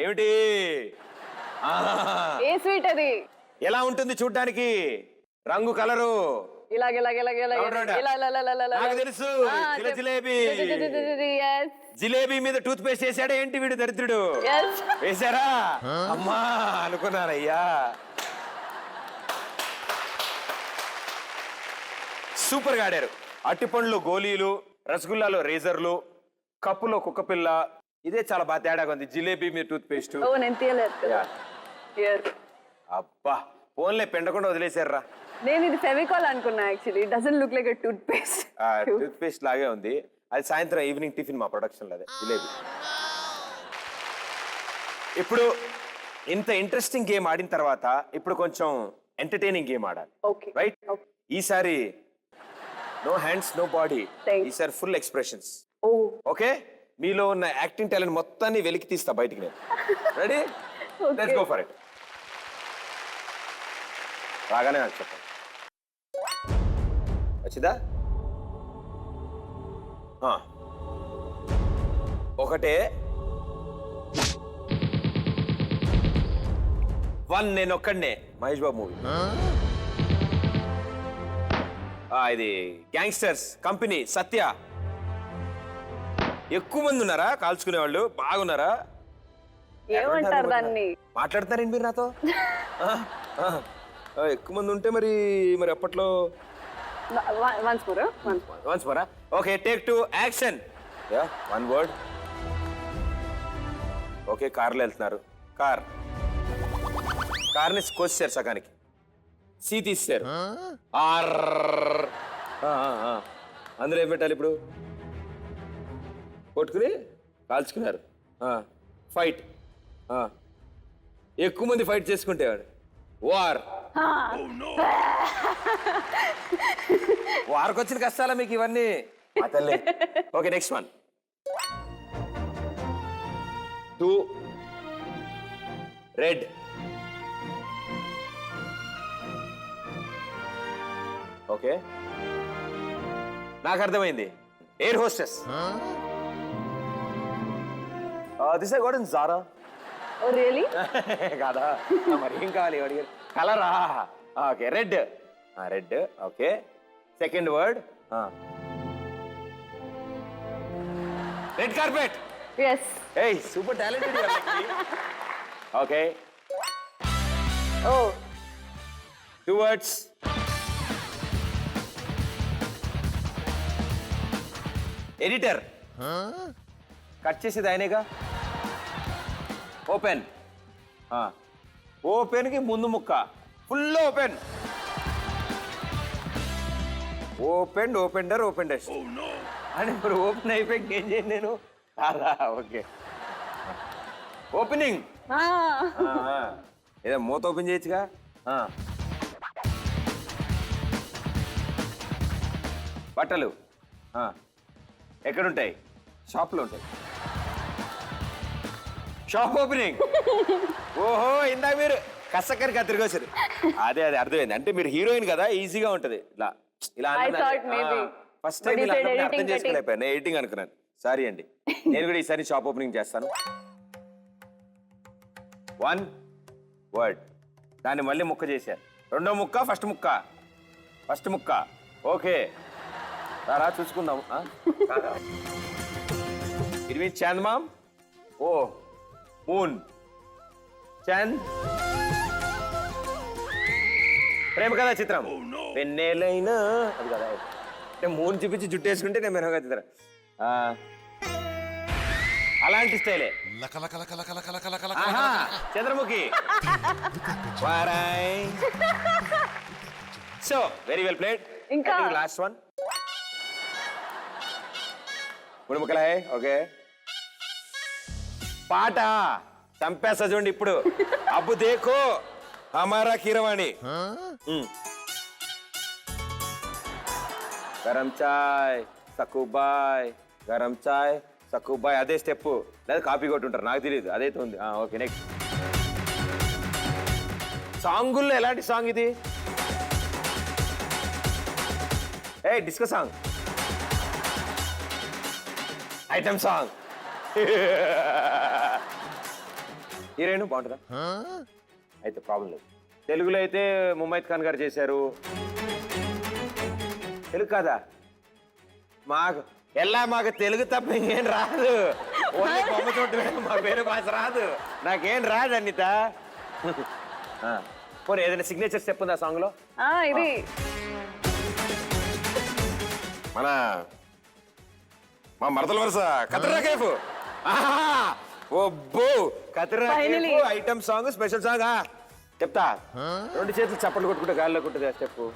ఏమిటి? ఏ స్వీట్ అది? ఎలా ఉంటుంది చూడ్డానికి? రంగు, కలరు? నాకు తెలుసు, జిలేబీ. జిలేబీ మీద టూత్ పేస్ట్ వేసాడా ఏంటి వీడు దరిద్రుడు? వేశారా? అమ్మా, అనుకున్నానయ్యా. సూపర్ గా ఆడారు. అట్టి పండ్లు, గోళీలు, రసగుల్లాలో రేజర్లు, కప్పులో కుక్కపిల్ల. ఇదే చాలా బాగా తేడాగా ఉంది. జిలేబీ మీ టూత్ పేస్ట్. ఓ నేను తీయలేదు కదా. Here. అబ్బా ఫోన్లే పెండకుండా వదిలేశారా. నేను ఇది ఫెవికాల్ అనుకున్నా actually. It doesn't look like a toothpaste. Toothpaste లాగే ఉంది. అది సాయంత్రం ఈవినింగ్ టిఫిన్ మా ప్రొడక్షన్ లో అదే జిలేబీ. ఇప్పుడు ఇంత ఇంట్రెస్టింగ్ గేమ్ ఆడిన తర్వాత ఇప్పుడు కొంచెం ఎంటర్టైనింగ్ గేమ్ ఆడాలి. Okay right? ఈసారి no hands no body. Thanks. ఈసారి ఫుల్ ఎక్స్ప్రెషన్స్. ఓ ఓకే మీలో ఉన్న యాక్టింగ్ టాలెంట్ మొత్తాన్ని వెలికి తీస్తా బయటికి నేను. Ready? Let's go for it. రాగానే నాకు చెప్పండి. వచ్చిందా? ఒకటే 1 నేను ఒక్కడనే మహేష్ బాబు మూవీ. ఇది గ్యాంగ్స్టర్స్ కంపెనీ సత్య. ఎక్కువ మంది ఉన్నారా కాల్చుకునే వాళ్ళు? బాగున్నారా? ఏమంటారు దాన్ని? మాట్లాడతారండి మీరు నాతో? ఎక్కువ మంది ఉంటే మరి మరి అప్పట్లో once more. Okay take 2 action. Yeah 1 word. Okay కార్లో వెళ్తున్నారు. కార్ని కోసారు సగానికి. సీ తీసారు. అందులో ఏం పెట్టాలి ఇప్పుడు? కొట్టుకుని కాల్చుకున్నారు. ఫైట్. ఎక్కువ మంది ఫైట్ చేసుకుంటే వార్. వార్కి వచ్చిన కష్టాలా మీకు ఇవన్నీ? Okay next 1 2 red. ఓకే నాకు అర్థమైంది. Air hostess. This I got in Zara. Oh really? కాదా మరి ఏం కావాలి? కలరా? Okay red. Red. Okay second word red carpet. yes. ఏయ్ super talented. Okay oh 2 words. Editor. Cut చేసేది ఆయనేగా. ఓపెన్. ఓపెన్కి ముందు ముక్క ఫుల్ ఓపెన్. ఓపెన్ ఓపెండర్ ఓపెండర్ అని ఇప్పుడు ఓపెన్ అయిపోయి ఏం చేయండి నేను? Okay opening. ఏదో మూత ఓపెన్ చేయొచ్చుగా. బట్టలు ఎక్కడుంటాయి? షాప్లో ఉంటాయి. Shop opening. ఓహో ఇందాక మీరు కసక్కరికి తిరిగొచ్చారు. అదే అర్థమైంది. అంటే మీరు హీరోయిన్ కదా ఈజీగా ఉంటది. ఇలా ఇలా ఫస్ట్ టైం ఇలా అర్థం చేసుకోలేకపోయాను. ఎడిటింగ్ అనుకున్నాను. సారీ అండి. నేను కూడా ఈసారి షాప్ ఓపెనింగ్ చేస్తాను. 1 వర్డ్. దాన్ని మళ్ళీ ముక్క చేశారు. రెండో ముక్క ఫస్ట్ ముక్క. ఓకే రా చూసుకుందాం. It means Chandamama. Oh moon. Chand. Prema Katha Chitram. పెన్నేలైనా అది కదా. అంటే మూన్ చూపించి జుట్టు వేసుకుంటే నేను ప్రేమ కథా చిత్రం. అలాంటి స్టైలే. Chandramukhi. So very well played. ఇంకా లాస్ట్ 1 మూడు ముక్కలే. ఓకే పాట చంపేస్తా చూడండి ఇప్పుడు. అబ్బు దేఖో హమారా కీరవాణి. గరం చాయ్ సకుబాయ్. గరం చాయ్ సకుబాయ్. అదే స్టెప్. లేదా కాపీ కొట్టుంటారు నాకు తెలియదు. అదైతే ఉంది. ఓకే నెక్స్ట్ సాంగుల్లో ఎలాంటి సాంగ్ ఇది? Disco song. Item song. Heroine బాగుంటుందా? అయితే ప్రాబ్లం లేదు. తెలుగులో అయితే ముమైత్ ఖాన్ గారు చేశారు. తెలుగు కాదా? మాకు తెలుగు తప్ప ఇంకేం రాదు. ఓన్లీ బొమ్మ చూడటమే. మా వేరే భాష రాదు. నాకేం రాదు అనిత. పోనీ ఏదైనా సిగ్నేచర్ స్టెప్ ఉందా సాంగ్ లో? ఇది మన మా మరదల వరుస కత్రినా కైఫ్ ఓబ్బో Katrina Finally. Kaif item song special song చెప్తా 2 చేతులు చప్పట్లు కొట్టుకుంటే గాల్లో కొట్టుగా చెప్పు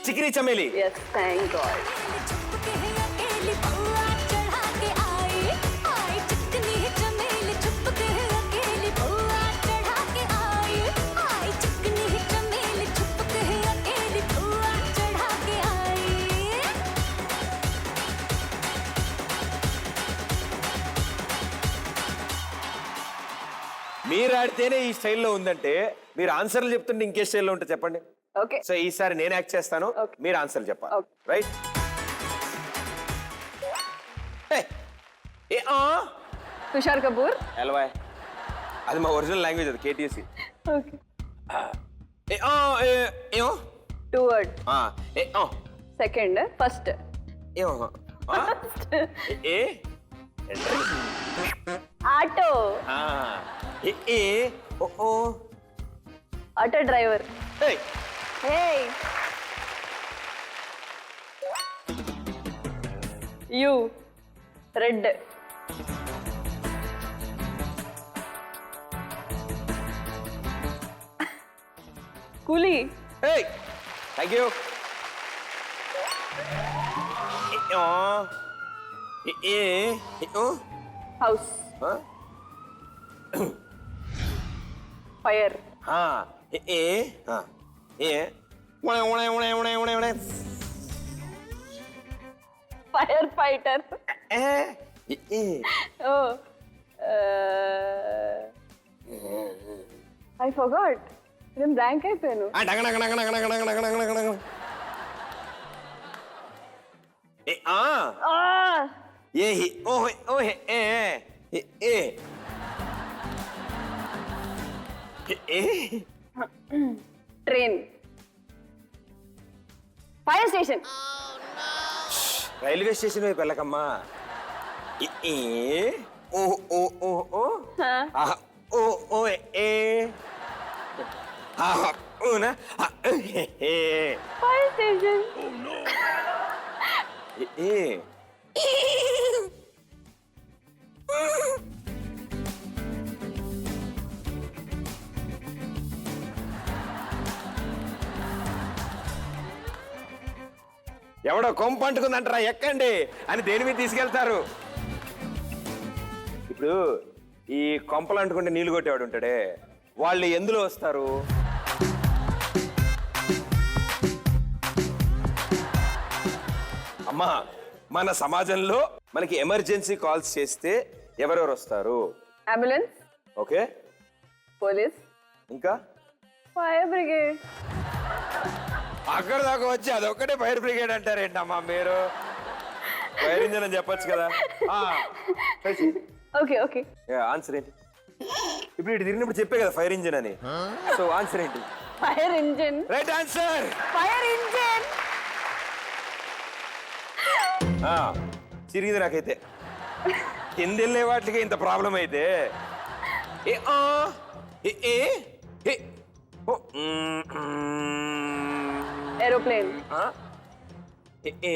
చికిరి చమేలి ఎస్ థ్యాంక్ గాడ్ మీరు ఆడితేనే ఈ స్టైల్లో ఉందంటే మీరు ఆన్సర్లు చెప్తుంటే ఇంకే స్టైల్లో ఉంటే చెప్పండి ఓకే సో ఈసారి నేను యాక్ట్ చేస్తాను Okay. మీరు ఆన్సర్లు చెప్పాలి Okay. రైట్ తుషార్ కపూర్ ఎలవాయ్ అది మా ఒరిజినల్ లాంగ్వేజ్ అది కేటీఎస్సి ఓకే ఏమో 2 వర్డ్ ఏ సెకండ్ ఫస్ట్ ఏమో ఏ ఆటో ఏ oh auto driver hey you red coolie Hey, thank you. House fire firefighter oh I forgot నేను బ్లాంక్ అయిపోయాను train fire station railway station వైపు వెళ్ళకమ్మా ఓ ఓ ఓ ఓ ఓ ఓ ఏ ఓనా ఫైర్ స్టేషన్ ఏ ఎవడో కొంప అంటుకుందంటారా ఎక్కండి అని దేని మీద తీసుకెళ్తారు ఇప్పుడు ఈ కొంపలు అంటుకుంటే నీళ్లు కొట్టేవాడు ఉంటాడే వాళ్ళు ఎందులో వస్తారు అమ్మా మన సమాజంలో మనకి ఎమర్జెన్సీ కాల్స్ చేస్తే ఎవరెవరు వస్తారు అంబులెన్స్ ఓకే పోలీస్ ఇంకా ఫైర్ బ్రిగేడ్ అక్కడ దాకా వచ్చి అదొక్కటే ఫైర్ బ్రిగేడ్ అంటారేంటమ్మా మీరు ఫైర్ ఇంజన్ అని చెప్పొచ్చు కదా ఓకే ఓకే ఆన్సర్ ఏంటి ఇప్పుడు ఇటు తిరిగినప్పుడు చెప్పే కదా ఫైర్ ఇంజన్ అని సో ఆన్సర్ ఏంటి fire engine right answer fire engine చిరిగింది నాకైతే కింద వెళ్ళే వాటికి ఇంత ప్రాబ్లం అయితే ఏ ఏ ఏ ఏ ఓ ఏరోప్లేన్ ఏ ఏ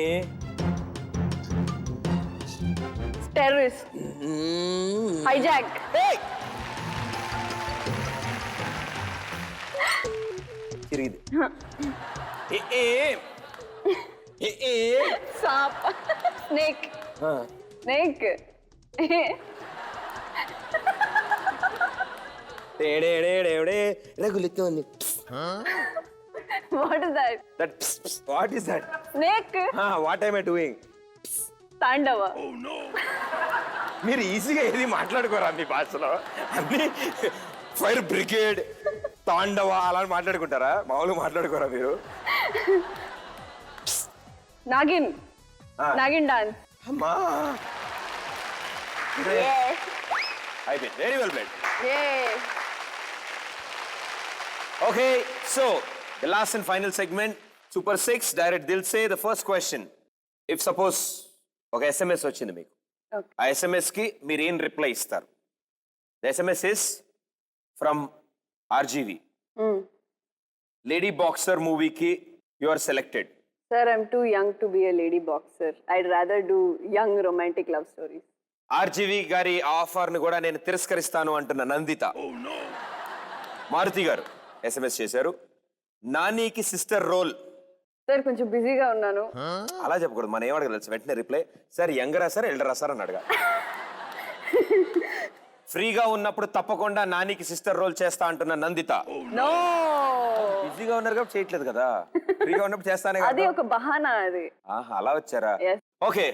టెర్రరిస్ట్ హైజాక్ చిరిగింది ఏ ఏ ఏ ఏ సాప్ స్నేక్ స్నేక్ రగులుతోంది what is that that what is that snake what I'm I doing Tandava మీరు ఈజీగా ఏది మాట్లాడుకోరా మీ భాషలో అన్ని ఫైర్ బ్రిగేడ్ తాండవ అలా మాట్లాడుకుంటారా మామూలుగా మాట్లాడుకోరా మీరు నాగిన్ నాగిన్ డాన్స్ అమ్మా అయిపోయింది very well played okay so the last and final segment super 6 direct Dil Se the first question if suppose ఒక ఎస్ఎంఎస్ వచ్చింది మీకు ఆ ఎస్ఎంఎస్ కి మీరు ఏం రిప్లై ఇస్తారు the SMS is from RGV lady boxer మూవీకి you are selected Sir, I'm too young to be a lady boxer. I'd rather do young romantic love stories. RGV గారి ఆఫర్ను కూడా నేను తిరస్కరిస్తాను అంటున్న నందిత. మారుతి గారు SMS చేశారు. నానికి సిస్టర్ రోల్. సార్ కొంచెం బిజీగా ఉన్నాను. అలా చెప్పకూడదు, మనం ఏమడగ తెలుసు వెంటనే రిప్లై సార్ యంగరా సార్ ఎల్డరా సార్ అని అడగా. ఫ్రీగా ఉన్నప్పుడు తప్పకుండా నానికి సిస్టర్ రోల్ చేస్తా అంటున్న నందిత. నో, బిజీగా ఉన్నారు కాబట్టి చేయట్లేదు కదా, ఫ్రీగా ఉన్నప్పుడు చేస్తానే అది కదా. ఒక బహానా అది. ఆహా, అలా వచ్చారా? Yes. ఓకే,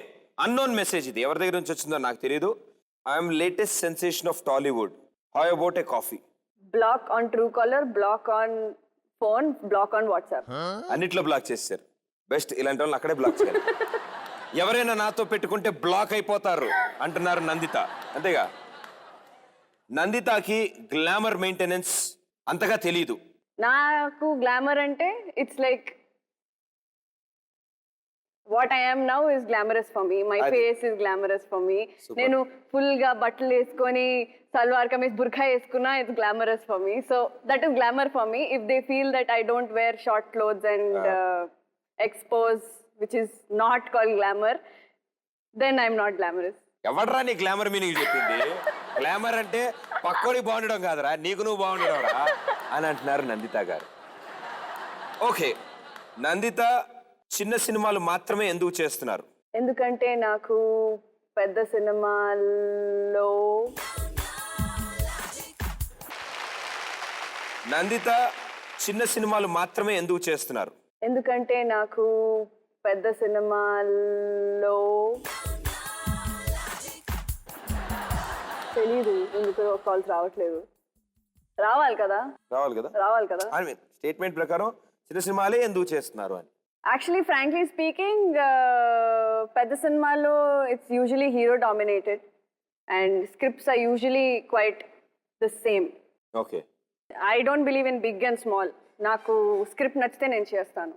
అన్నోన్ మెసేజ్ ఇది ఎవరి దగ్గర నుంచి వచ్చిందో నాకు తెలియదు. I'm latest sensation of Tollywood. How about a coffee? Block on Truecaller, block on phone, block on WhatsApp. అన్నిట్లో బ్లాక్ చేశారు. బెస్ట్, ఇలాంటి వాళ్ళని అక్కడే బ్లాక్ చేయాలి. ఎవరైనా నాతో పెట్టుకుంటే బ్లాక్ అయిపోతారు అంటున్నారు నందిత. అంతేగా, నందితకి గ్లామర్ మెయింటెనెన్స్ అంతగా తెలీదు. నాకు గ్లామర్ అంటే it's like what I am now is glamorous for me. My face is glamorous for me. నేను ఫుల్ గా బట్టలు వేసుకొని సల్వార్ కమీజ్ బుర్ఖా వేసుకున్నా it's glamorous for me. So that is glamour for me. If they feel that I don't wear short clothes and expose which is not called glamour, then I'm not glamorous. ఎవడరా నీ glamour meaning చెప్పింది? Glamour అంటే పక్కోడికి బాగుండడం కాదురా, నీకు నువ్వు బాగుండడం రా అని అంటున్నారు నందిత గారు. ఓకే, నందిత చిన్న సినిమాలు మాత్రమే ఎందుకు చేస్తున్నారు? ఎందుకంటే నాకు పెద్ద సినిమాల్లో నందిత చిన్న సినిమాలు మాత్రమే ఎందుకు చేస్తున్నారు? ఎందుకంటే నాకు పెద్ద సినిమాల్లో తెలీదు ఎందుకు కాల్స్ రావట్లేదు. రావాలి కదా, రావాలి కదా, రావాలి కదా. స్టేట్మెంట్ ప్రకారం చిన్న సినిమాలే ఎందుకు చేస్తున్నారు అని. యాక్చువల్లీ ఫ్రాంక్లీ స్పీకింగ్ పెద్ద సినిమాల్లో it's usually hero dominated and scripts are usually quite the same. Okay, I don't believe in big and small. నాకు స్క్రిప్ట్ నచ్చితే నేను చేస్తాను.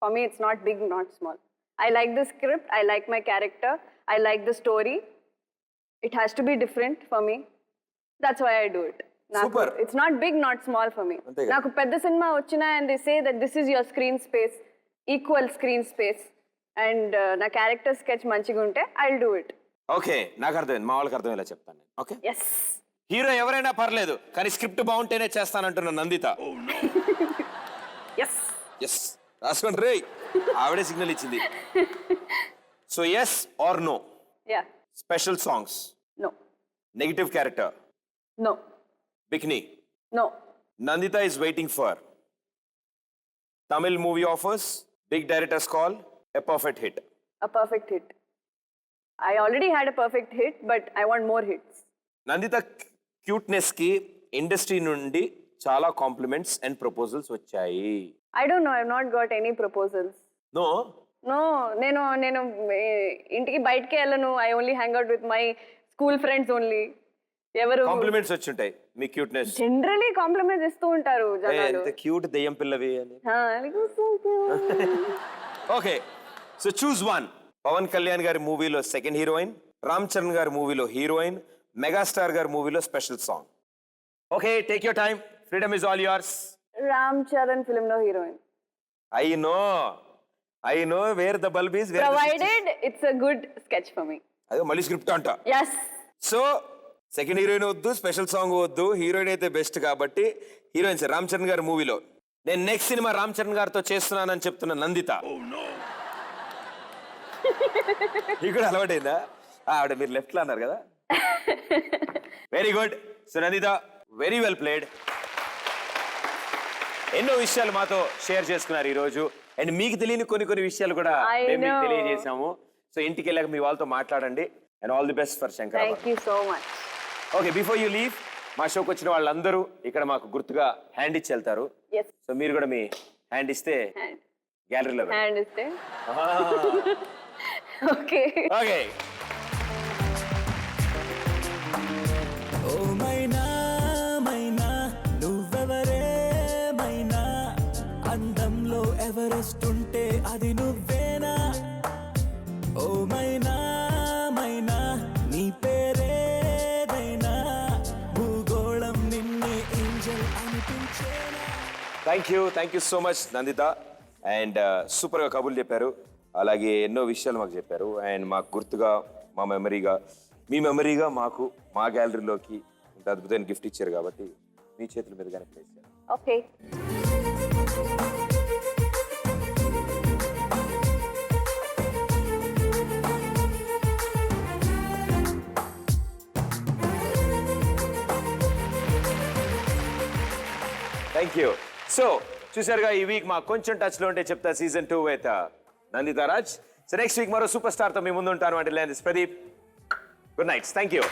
For me it's not big, not small. I like the script, I like my character, I like the story. It has to be different for me. That's why I do it. Super. It's not big, not small for me. Antega. Naku pedda cinema ochina and they say that this is your screen space, equal screen space, and na character sketch manchiga unte I'll do it. Okay, నాకు అర్థమైంది, మా వాళ్ళకి అర్థమయ్యేలా చెప్తాను నేను. Okay, Yes. Hero ఎవరైనా పర్లేదు కానీ స్క్రిప్ట్ బాగుంటేనే చేస్తానంటున్న నందిత. Yes. ఎస్, రాసుకోండి రే, ఆవిడే సిగ్నల్ ఇచ్చింది. So yes or no? Yeah. Special songs, No. Negative character, No. Bikini. No. Nandita is waiting for Tamil movie offers, big director's call, a perfect hit. A perfect hit. I already had a perfect hit, but I want more hits. Nandita cuteness కి industry నుండి చాలా compliments and proposals వచ్చాయి. I don't know. I've not got any proposals. No, no, నేను ఇంటికి బయటకే వెళ్ళను. I only hang out with my school friends only. ఎవరు compliments వచ్చుంటాయి మీ క్యూట్నెస్. జనరలీ కాంప్లిమెంట్స్ ఇస్తూ ఉంటారు జనాలు. ఎంత క్యూట్ దెయ్యం పిల్లవి అని. Okay, so choose one. Pawan Kalyan గారి మూవీలో సెకండ్ హీరోయిన్, రామ్ చరణ్ గారి మూవీలో హీరోయిన్, మెగాస్టార్ గారి మూవీలో special song. Okay, take your time, freedom is all yours. Ram Charan film లో heroine. I know where the bulb is. Provided it's a good sketch for me. అదే మళ్ళీ script అంట. Yes. సో సెకండ్ హీరోయిన్ వద్దు, special song వద్దు, heroine అయితే best కాబట్టి heroines Ram Charan గారి మూవీలో. నేను నెక్స్ట్ సినిమా రామ్ చరణ్ గారితో చేస్తున్నానని చెప్తున్న నందిత. ఇక్కడ అలవాటైందా? ఆవిడ మీరు లెఫ్ట్ లో అన్నారు కదా. Very good. So Nandita, very well played. ఎన్నో విషయాలు మాతో షేర్ చేసుకున్నారు ఈరోజు. అండ్ మీకు తెలియని కొన్ని విషయాలు కూడా మేము మీకు తెలియజేసాము. సో ఇంటికి వెళ్ళాక మీ వాళ్ళతో మాట్లాడండి. And all the best for Shankar. Thank you so much. Okay, before you leave, మా షోకి వచ్చిన వాళ్ళందరూ ఇక్కడ మాకు గుర్తుగా హ్యాండ్ ఇచ్చి వెళ్తారు. Yes. సో మీరు కూడా మీ హ్యాండ్ ఇస్తే గ్యాలరీలో. హ్యాండ్ ఇస్తే ఓకే. ఓకే, ఓ మైనా మైనా నువ్వెవరే మైనా, అందంలో ఎవరెస్ట్ ఉంటే అది నువ్వేనా. ఓ మైనా మైనా నీ పేరేదైనా, భూగోళం నిన్నే ఏంజల్ అనిపించేనా. Thank you so much Nanditha. And సూపర్గా కబుర్లు చెప్పారు, అలాగే ఎన్నో విషయాలు మాకు చెప్పారు. అండ్ మాకు గుర్తుగా మా మెమరీగా మీ మెమరీగా మాకు మా గ్యాలరీలోకి ఇంత అద్భుతమైన గిఫ్ట్ ఇచ్చారు కాబట్టి మీ చేతుల మీదుగానే ప్లేస్ చేయాలి. ఓకే. Thank you. సో చూసారుగా ఈ వీక్ మా కొంచెం టచ్లో ఉంటే చెప్తా season 2 with Nandita Raj. So next week మరో సూపర్ స్టార్తో మీ ముందు ఉంటాను. అంటే Pradeep, good nights. Thank you.